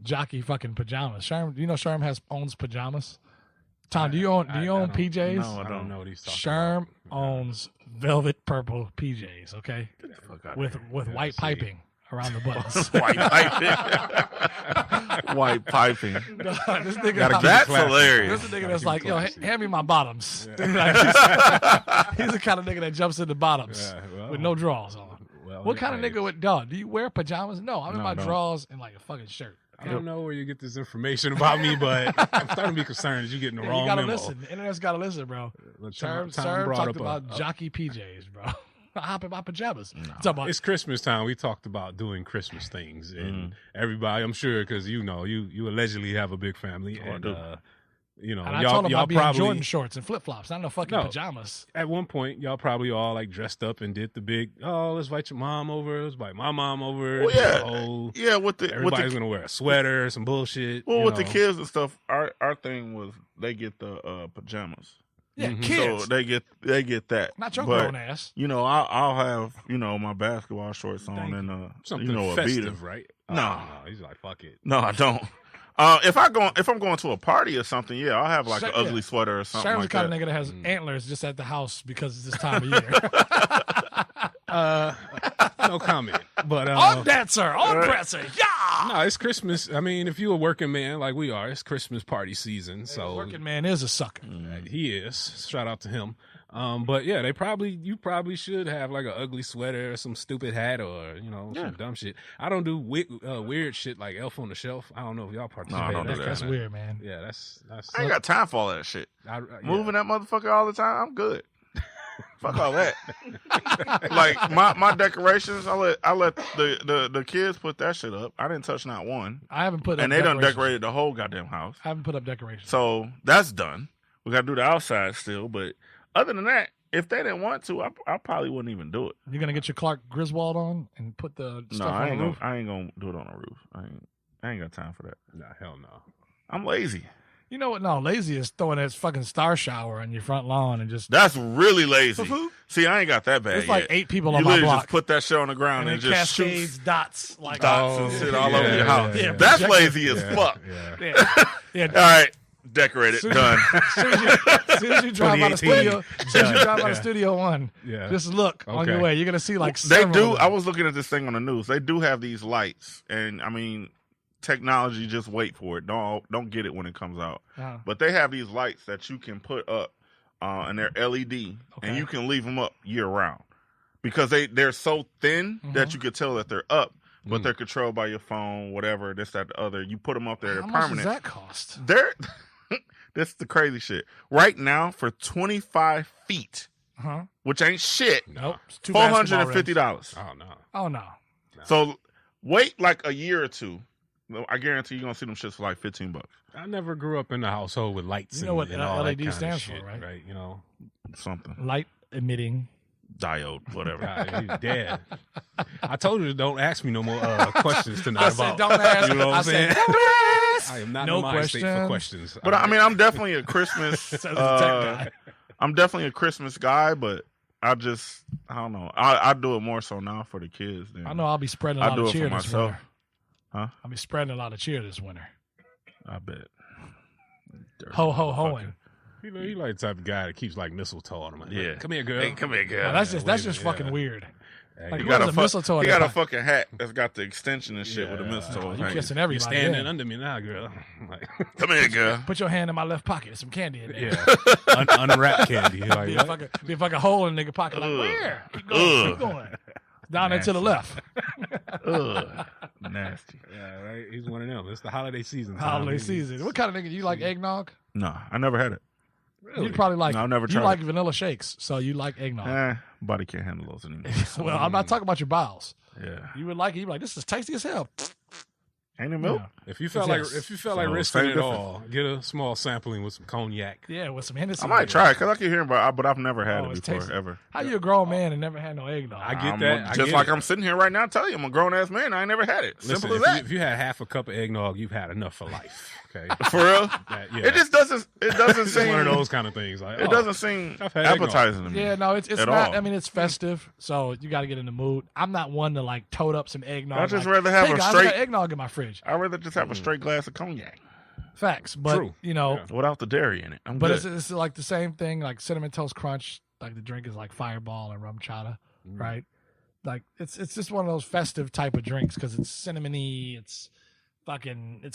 jockey fucking pajamas. Sherm, you know Sherm owns pajamas. Tom, do you own PJs? No, I don't know what he's talking Sherm about. owns velvet purple PJs. Okay, with white see. piping around the buttons. White piping. White piping. This nigga, That's hilarious. this is a nigga that's like, yo, hand me my bottoms. Like, he's the kind of nigga that jumps in the bottoms with no drawers on. What kind of nigga would, dog? Do you wear pajamas? No, I'm in my drawers and like a fucking shirt. I don't know where you get this information about me, but I'm starting to be concerned that you're getting the wrong you gotta memo. listen. The internet's gotta listen, bro. Tom Sir brought talked up about jockey PJs, bro. I hop in my pajamas. Talk about It's Christmas time. We talked about doing Christmas things, and everybody, I'm sure, because you allegedly have a big family, and and I told him I'd be in Jordan shorts and flip flops, not no fucking pajamas. At one point, y'all probably all like dressed up and did the big, let's invite your mom over, let's invite my mom over. Well, Everybody's gonna wear a sweater, some bullshit. Well, with the kids and stuff, our thing was they get the pajamas. Yeah, kids. So they get that. Not your grown ass. I'll have my basketball shorts on and something a festive, beater. right? No, he's like, fuck it. No, I don't. If I'm going to a party or something, yeah, I'll have like an ugly sweater or something Sherm's like the kind that. of nigga that has antlers just at the house because it's this time of year. No comment. But on dancer, on presser, yeah. No, it's Christmas. I mean, if you're a working man like we are, it's Christmas party season. So working man is a sucker. He is. Shout out to him. But yeah, you probably should have like an ugly sweater or some stupid hat or some dumb shit. I don't do weird shit like Elf on the Shelf. I don't know if y'all participate. No, I don't do that. That's weird, man. Yeah, that's. I ain't got time for all that shit. Moving that motherfucker all the time, I'm good. Fuck all that. Like my decorations, I let the kids put that shit up. I didn't touch not one. I haven't put up and they done decorated the whole goddamn house. I haven't put up decorations. So that's done. We got to do the outside still, but other than that, if they didn't want to, I probably wouldn't even do it. You're gonna get your Clark Griswold on and put the stuff on the roof? I ain't gonna do it on the roof. I ain't got time for that. Nah, hell no. I'm lazy. You know what? No, lazy is throwing that fucking star shower on your front lawn and just. That's really lazy. See, I ain't got that bad. There's like 8 people on you my literally block. Just put that shit on the ground and just cascades, shoot dots, like dots and shit all over your house. Yeah, that's lazy as fuck. Yeah. All right, decorate it. Done. As soon as you drive out of Studio One, just look on your way. You're gonna see like they do. I was looking at this thing on the news. They do have these lights, and I mean, technology. Just wait for it. Don't get it when it comes out. But they have these lights that you can put up, and they're LED, and you can leave them up year round because they're so thin that you could tell that they're up. But they're controlled by your phone, whatever, this, that, the other. You put them up there, they're permanent. How much does that cost? This is the crazy shit. Right now, for 25 feet, which ain't shit, nope, $450. Oh, no. So wait like a year or two. I guarantee you're going to see them shits for like $15. I never grew up in a household with lights. You know what and all LED that stands shit, for, right? Right, something. Light emitting. Diode, whatever. He's dead. I told you don't ask me no more questions tonight I about. said don't ask. You know what I'm saying? Don't ask. I am not no in the mind state for questions. But I mean, I'm definitely a Christmas. I'm definitely a Christmas guy, but I don't know. I do it more so now for the kids. I know I'll be spreading a lot of cheer this winter. Huh? I'll be spreading a lot of cheer this winter. I bet. Ho ho hoing. He like the type of guy that keeps like mistletoe on him. Like, yeah, come here, girl. Hey, come here, girl. That's just fucking weird. Hey, like, he got a mistletoe. He got a fucking hat that's got the extension and shit with the mistletoe. You kissing everybody. You're standing under me now, girl. Like, come here, girl. Put your hand in my left pocket. There's some candy in there. Yeah, unwrapped candy. Like, be a fucking hole in the nigga pocket. Like where? Keep going. Keep going. Down there to the left. Nasty. Yeah, right. He's one of them. It's the holiday season. Holiday season. What kind of nigga? You like eggnog? No, I never had it. Really? You'd probably like. No, I've never You tried like it. vanilla shakes, so you like eggnog. Body can't handle those anymore. Well, I'm not talking about your bowels. Yeah. You would like it. You'd be like, this is tasty as hell. Ain't it milk? Yeah. If you felt Yes. like So, risking same it difference. all, get a small sampling with some cognac. Yeah, with some Hennessy. I might beer. try it because I keep hearing about it, but I've never had Oh, it it's before, tasty. ever. How you a grown man and never had no eggnog? I get that. I Just get like it. I'm sitting here right now telling you I'm a grown-ass man. I ain't never had it. Listen, Simple as if that. if you had half a cup of eggnog, you've had enough for life. Okay. For real? Yeah. It just doesn't. It doesn't It's seem one of those kind of things. Like, It oh, doesn't seem I've had eggnog. appetizing to me. Yeah, no, it's At not. all. I mean, it's festive, so you got to get in the mood. I'm not one to like tote up some eggnog. I'd just like, rather have hey a guys, I straight- got eggnog in my fridge. I'd rather just have a straight glass of cognac Facts, but True. you know, Yeah. without the dairy in it. I'm but good. it's like the same thing. Like Cinnamon Toast Crunch, like the drink is like Fireball and rum chata, right? Like it's just one of those festive type of drinks because it's cinnamony. It's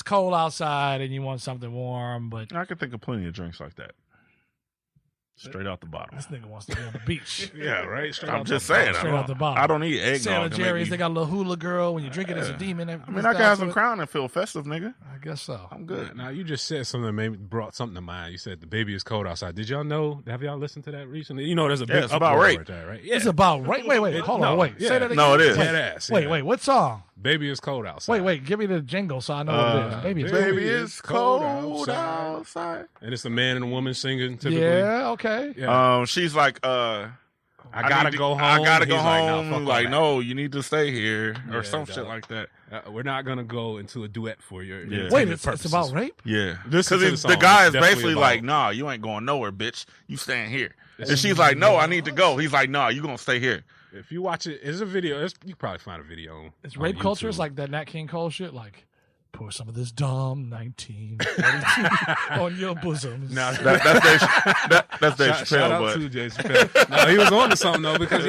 cold outside and you want something warm, but I can think of plenty of drinks like that. Straight out the bottle. this nigga wants to be on the beach. Yeah, right. Straight I'm out just the saying. Straight out the bottle. I don't need eggnog. Sailor to make Jerry's, me- they got a little hula girl. When you drink it as a demon. I mean, I can have some Crown and feel festive, nigga. I guess so. I'm good. Now you just said something that maybe brought something to mind. You said the baby is cold outside. Did y'all know? Have y'all listened to that recently? You know, there's a big it's about uproar rape. right there, right? Yeah. It's about right. Wait, hold on. Wait, yeah. say that again. No, it is. Dead ass. Wait, yeah. wait. What song? Baby is cold outside. Wait. Give me the jingle so I know what it is. Baby, Baby, it's cold outside. And it's a man and a woman singing typically. yeah, okay. Yeah. She's like, I gotta need to- go home. I gotta go He's like, nah, home. fuck all Like, that. no, you need to stay here, or Yeah, some dog. shit like that. We're not gonna go into a duet for your Yeah. Wait, intended it's purposes. about rape? Yeah, Listen to the because song. the guy It's is definitely basically about- like, nah, you ain't going nowhere, bitch. You staying here. And she's like, no, I need to go. He's like, nah, you gonna stay here. If you watch it, there's a video. You can probably find a video. It's on rape culture. YouTube. It's like that Nat King Cole shit. Like, pour some of this Dom 19 on your bosoms. Now, That's Dave shout Chappelle, out but to Jay Chappelle. No, he was on to something though, because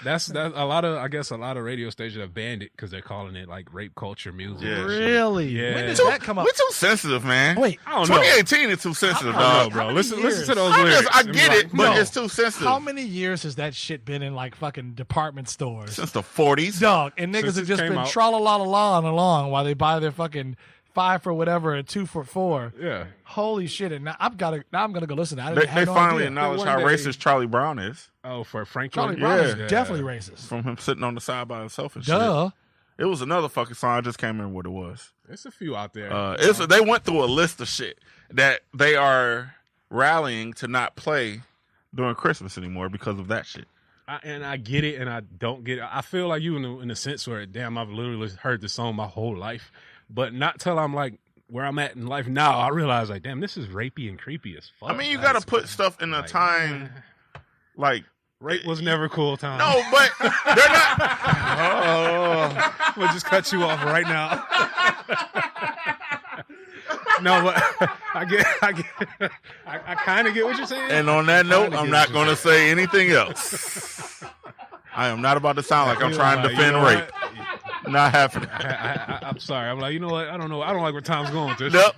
that's a lot of, I guess a lot of radio stations have banned it because they're calling it like rape culture music. Yeah. Really? Yeah. When did Too- that come up? we're too sensitive, man. Wait, I don't know. 2018 is too sensitive, I don't know, dog. bro. many Listen years? to those I lyrics. just- I and be get like, it, but no. it's too sensitive. how many years has that shit been in like fucking department stores? Since the 40s. Dog, and niggas Since have it just came been out. tra-la-la-la along while they buy their fucking 5 for whatever and 2 for 4. Yeah. Holy shit! And now I'm gonna go listen to that. I They had no finally idea. acknowledge One how day- racist Charlie Brown is Oh, for Frank Charlie Brown. Brown is Yeah. definitely racist. from him sitting on the side by himself and Duh. shit. It was another fucking song. I just can't remember what it was. There's a few out there. They went through a list of shit that they are rallying to not play during Christmas anymore because of that shit. I get it, and I don't get it. I feel like you in the sense where, damn, I've literally heard this song my whole life, but not till I'm like where I'm at in life now. I realize like, damn, this is rapey and creepy as fuck. I mean, you Like, got to put stuff in a like, time like. rape was never cool time. No, but they're not. Oh. We'll just cut you off right now. No, but I kind of get what you're saying. And on that note, Kinda I'm get not what going to you're say anything else. I am not about to sound like I'm You trying know, to like, you defend know rape. what? Not happening. I'm sorry. I'm like, you know what? I don't know. I don't like where time's going with this. Nope.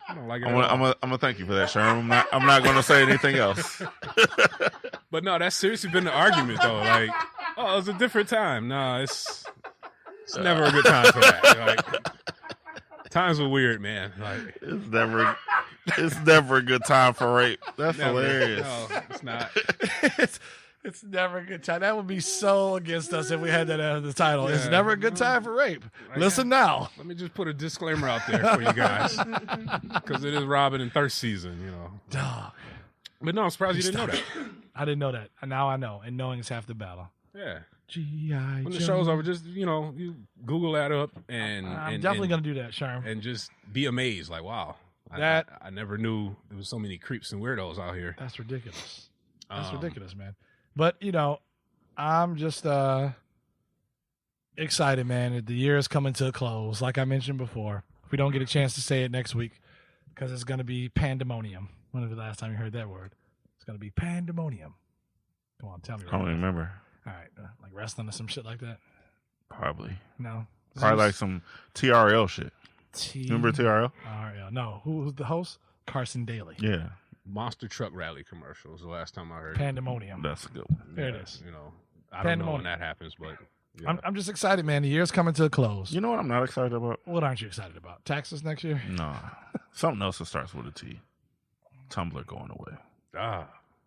I don't like it. I'm at all. gonna thank you for that, Sherm. I'm not going to say anything else. But no, that's seriously been the argument though. Like, oh, it was a different time. No, it's never a good time for that. Like, times were weird, man. Like, It's never a good time for rape. That's never. hilarious. No, it's not. It's never a good time. That would be so against us if we had that as the title. It's Yeah. never a good time for rape. Listen now. Let me just put a disclaimer out there for you guys, because it is Robin and Thirst season, you know. Dog. But no, I'm surprised you didn't know that. I didn't know that. And now I know. And knowing is half the battle. Yeah. G.I. When the Joe. show's over, just you Google that up and I'm definitely going to do that, Sherm. and just be amazed. Like, wow, I never knew there was so many creeps and weirdos out here. That's ridiculous. That's Um, ridiculous, man. But, I'm just excited, man. The year is coming to a close. Like I mentioned before, if we don't get a chance to say it next week, because it's going to be pandemonium. When was the last time you heard that word? It's going to be pandemonium. Come on, tell me. I don't even remember. All right. Like wrestling or some shit like that? Probably. No. Probably like some TRL shit. Remember TRL? TRL. No. Who's the host? Carson Daly. Yeah. Monster truck rally commercial was the last time I heard. Pandemonium. That's a good one. There it is. I don't know when Pandemonium. that happens, but yeah. I'm just excited, man. The year's coming to a close. You know what I'm not excited about? What aren't you excited about? Taxes next year? No. Something else that starts with a T. Tumblr going away.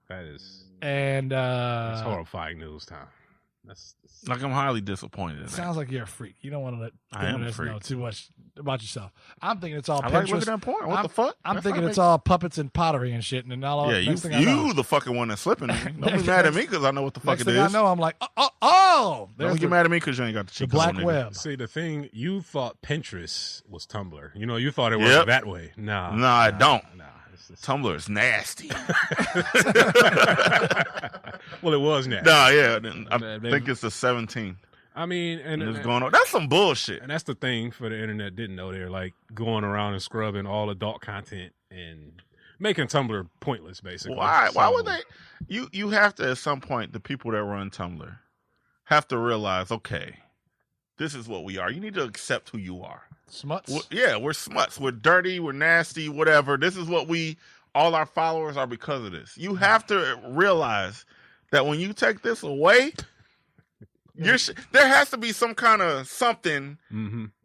That is And that's horrifying news, Tom. That's Like, I'm highly disappointed in that. sounds like you're a freak. You don't want to let I am a internet freak. know too much about yourself. I'm thinking it's all I Pinterest. like looking at porn. What the fuck? I'm That's thinking not it's all puppets and pottery and shit. And all Yeah, next thing I know, you the fucking one that's slipping. Don't be mad at me because I know what the fuck next it thing is. I know, I'm like, oh, Don't there's get mad at me because you ain't got the the cheek black on, nigga. web. See, the thing, you thought Pinterest was Tumblr. You know, you thought it was Yep. that way. Nah, Nah, I don't. Nah, it's Tumblr is nasty. well, it was now. Nah, yeah. I They- think it's the 17th. I mean, and And it's going on. That's some bullshit. And that's the thing for the internet didn't know. They're like going around and scrubbing all adult content and making Tumblr pointless, basically. Why? Why So- would they? You have to, at some point, the people that run Tumblr have to realize, okay, this is what we are. You need to accept who you are. Smuts. We're smuts. We're dirty. We're nasty. Whatever. This is what all our followers are because of this. You have to realize that when you take this away, there has to be some kind of something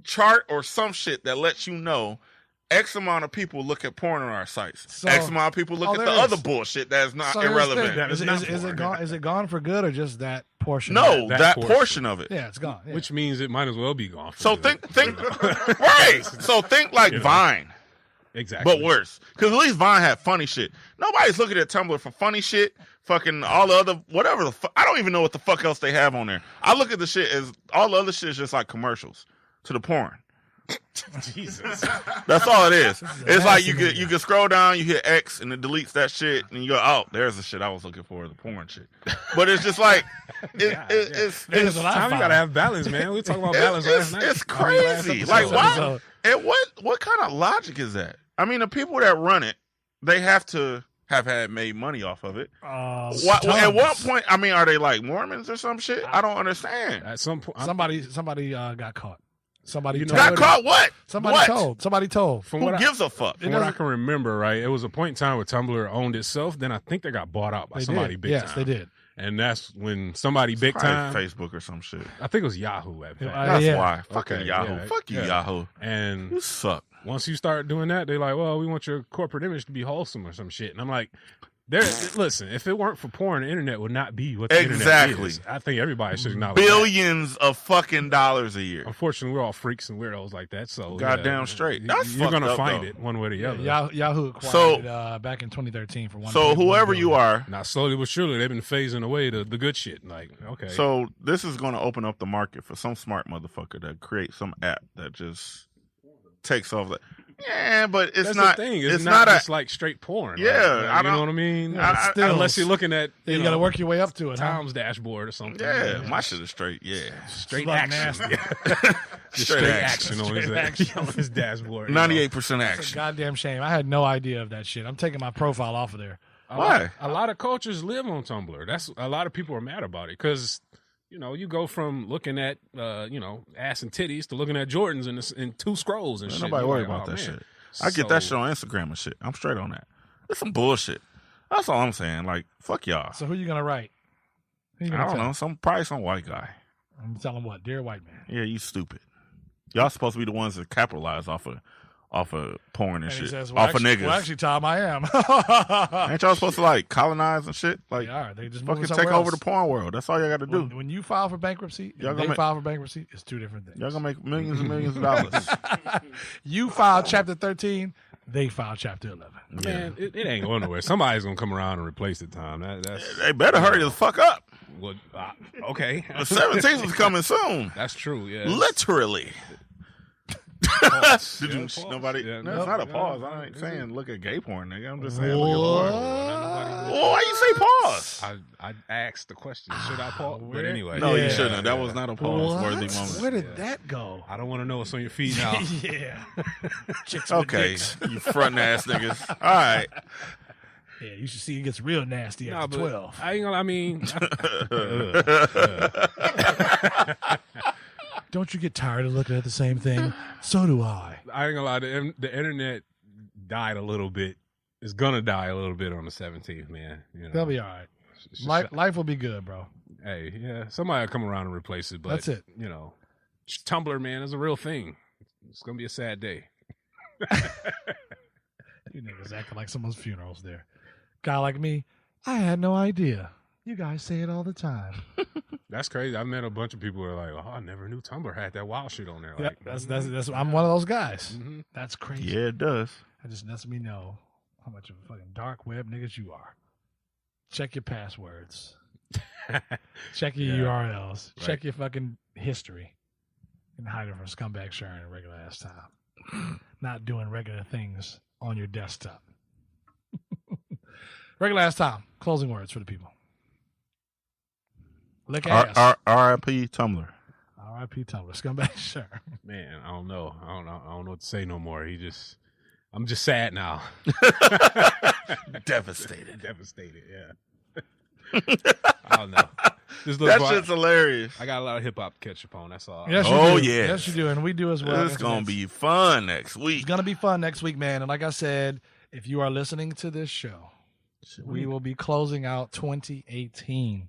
chart or some shit that lets you know X amount of people look at porn on our sites. So- X amount of people look at the there is. other bullshit that is not So here's the irrelevant. thing. That is not Is it porn. gone? Is it gone for good or just that portion? No, That that portion. portion of it. Yeah, it's gone. Yeah. Which means it might as well be gone. For So good. think right. So think like You know. Vine. Exactly. But worse. Because at least Vine had funny shit. Nobody's looking at Tumblr for funny shit. Fucking all the other, whatever the fuck. I don't even know what the fuck else they have on there. I look at the shit as all the other shit is just like commercials to the porn. Jesus. That's all it is. It's like you fascinating. can scroll down, you hit X, and it deletes that shit, and you go, oh, there's the shit I was looking for, the porn shit. But it's just like, it's Here's what I Tom, you find. gotta have balance, man. We were talking about balance last night. it's I mean, last crazy. episode. Like, why? So- And what kind of logic is that? I mean, the people that run it, they have to have had made money off of it. At tons. what point? I mean, are they like Mormons or some shit? I don't understand. At some point, Somebody got caught. Somebody You know told. Got caught what? Somebody What? told. Somebody told. from Who what gives a fuck? from what I can remember, right, it was a point in time where Tumblr owned itself. Then I think they got bought out by They somebody did. big Yes, time. they did. And that's when somebody big Probably time. Facebook or some shit. I think it was Yahoo at fact. That's yeah. why. Fucking Okay, Yahoo. yeah, Fuck you, yeah. Yahoo. And You suck. once you start doing that, they're like, well, we want your corporate image to be wholesome or some shit. And I'm like, listen, if it weren't for porn, the internet would not be what the Exactly. internet is. I think everybody should acknowledge Billions of fucking dollars a year. that. Unfortunately, we're all freaks and weirdos like that. So Goddamn straight. That's you're gonna fucked up, find though. it one way or the other. Yahoo acquired So- it back in 2013 for one. So whoever you are, Now, slowly but surely, they've been phasing away the good shit. Like, okay. so this is going to open up the market for some smart motherfucker that creates some app that just takes off. Yeah, but it's that's not. the thing. It's not not just like straight porn. Yeah, right? I you know don't- what I mean. Yeah, still- Unless you're looking at you got to work your way up to it. Huh? Tom's dashboard or something. Yeah, my shit is straight. Yeah, straight Like action. nasty. Straight action on his on his dashboard. you know. 98% It's a action. goddamn shame. I had no idea of that shit. I'm taking my profile off of there. Why? A lot of cultures live on Tumblr. That's a lot of people are mad about it because you go from looking at ass and titties to looking at Jordans in two scrolls and Ain't shit. nobody You're worry like, about oh, that man. shit. I get that shit So- on Instagram and shit. I'm straight on that. It's some bullshit. That's all I'm saying. Like, fuck y'all. So who you gonna write? Who you I gonna don't tell? know. Probably some white guy. I'm telling what, dear white man. Yeah, you stupid. Y'all supposed to be the ones that capitalize off of porn and And he shit. says, Off of actually, niggas. well, actually, Tom, I am. Ain't y'all supposed to like colonize and shit? Like, They are. They just fucking moving take somewhere over else. the porn world. That's all y'all got to do. When you file for bankruptcy, Y'all and gonna they make- file for bankruptcy, it's two different things. Y'all gonna make millions and millions of dollars. You file Chapter 13, they file Chapter 11. Man, it ain't going nowhere. Somebody's gonna come around and replace it, Tom. That's They better hurry the fuck up. what. Okay, The 17th is coming soon. that's true. Yeah, Literally. Pause. Did you? Yeah, pause. Nobody. Yeah, no, no, it's not a no, pause. no, I ain't is saying look at gay porn, nigga. I'm just saying What? look at porn. Well, why you say pause? I asked the question. Should I pause? But Where- anyway, No, Yeah. you shouldn't. That was not a pause worthy What? moment. Where did that go? I don't want to know what's on your feet now. Yeah. Chicks with Okay, dicks. you front ass niggas. All right. Yeah, you should see it gets real nasty Nah, after but 12. I ain't gonna. I mean, Don't you get tired of looking at the same thing? So do I. I ain't gonna lie. The internet died a little bit. It's gonna die a little bit on the 17th, man. You know, They'll be all right. It's just- Life will be good, bro. Hey, yeah, somebody will come around and replace it. But That's it. You know, Tumblr, man, is a real thing. It's gonna be a sad day. You niggas acting like someone's funeral's there. Guy like me, I had no idea. You guys say it all the time. That's crazy. I've met a bunch of people who are like, "Oh, I never knew Tumblr had that wild shit on there." Yeah, Like, that's. I'm one of those guys. Mm-hmm. That's crazy. Yeah, it does. That just lets me know how much of a fucking dark web niggas you are. Check your passwords. Check your URLs. Right. Check your fucking history. And hide it from scumbag sharing in regular ass time. Not doing regular things on your desktop. Regular ass time. Closing words for the people. Lick ass. R.I.P. Tumblr. R.I.P. Tumblr. Scumbag sharing. Man, I don't know. I don't know what to say no more. I'm just sad now. Devastated. Devastated, yeah. I don't know. That shit's hilarious. I got a lot of hip hop to catch up on. That's all. Yes, Oh, you do. yes. Yes, you do. And we do as well. It's going to be fun next week. It's going to be fun next week, man. And like I said, if you are listening to this show, we will be closing out 2018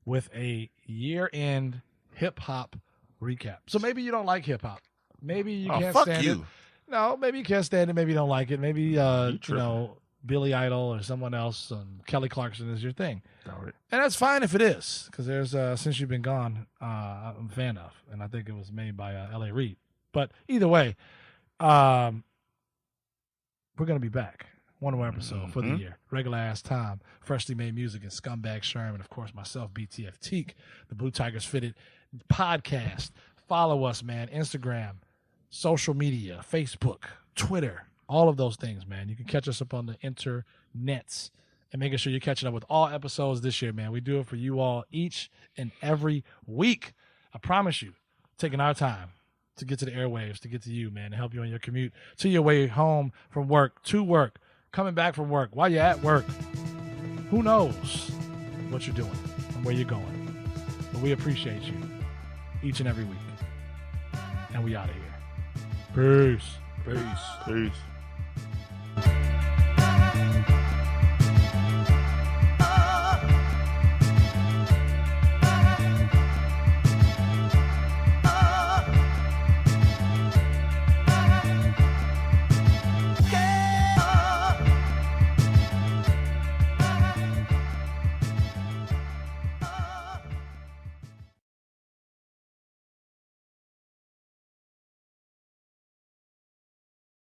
with a year-end hip-hop recap. So maybe you don't like hip-hop. Maybe you can't stand it. No, maybe you can't stand it. Maybe you don't like it. Maybe, Billy Idol or someone else, Kelly Clarkson is your thing. Right. And that's fine if it is, because there's Since You've Been Gone, I'm a fan of, and I think it was made by L.A. Reid. But either way, we're going to be back. One more episode for the year. Regular ass time. Freshly made music and Scumbag Sherman. Of course, myself, BTF Teak, the Blue Tigers Fitted podcast. Follow us, man. Instagram, social media, Facebook, Twitter, all of those things, man. You can catch us up on the internets and making sure you're catching up with all episodes this year, man. We do it for you all each and every week. I promise you, taking our time to get to the airwaves, to get to you, man, to help you on your commute, to your way home from work, to work, coming back from work, while you're at work. Who knows what you're doing and where you're going. But we appreciate you each and every week. And we out of here. Peace. Peace.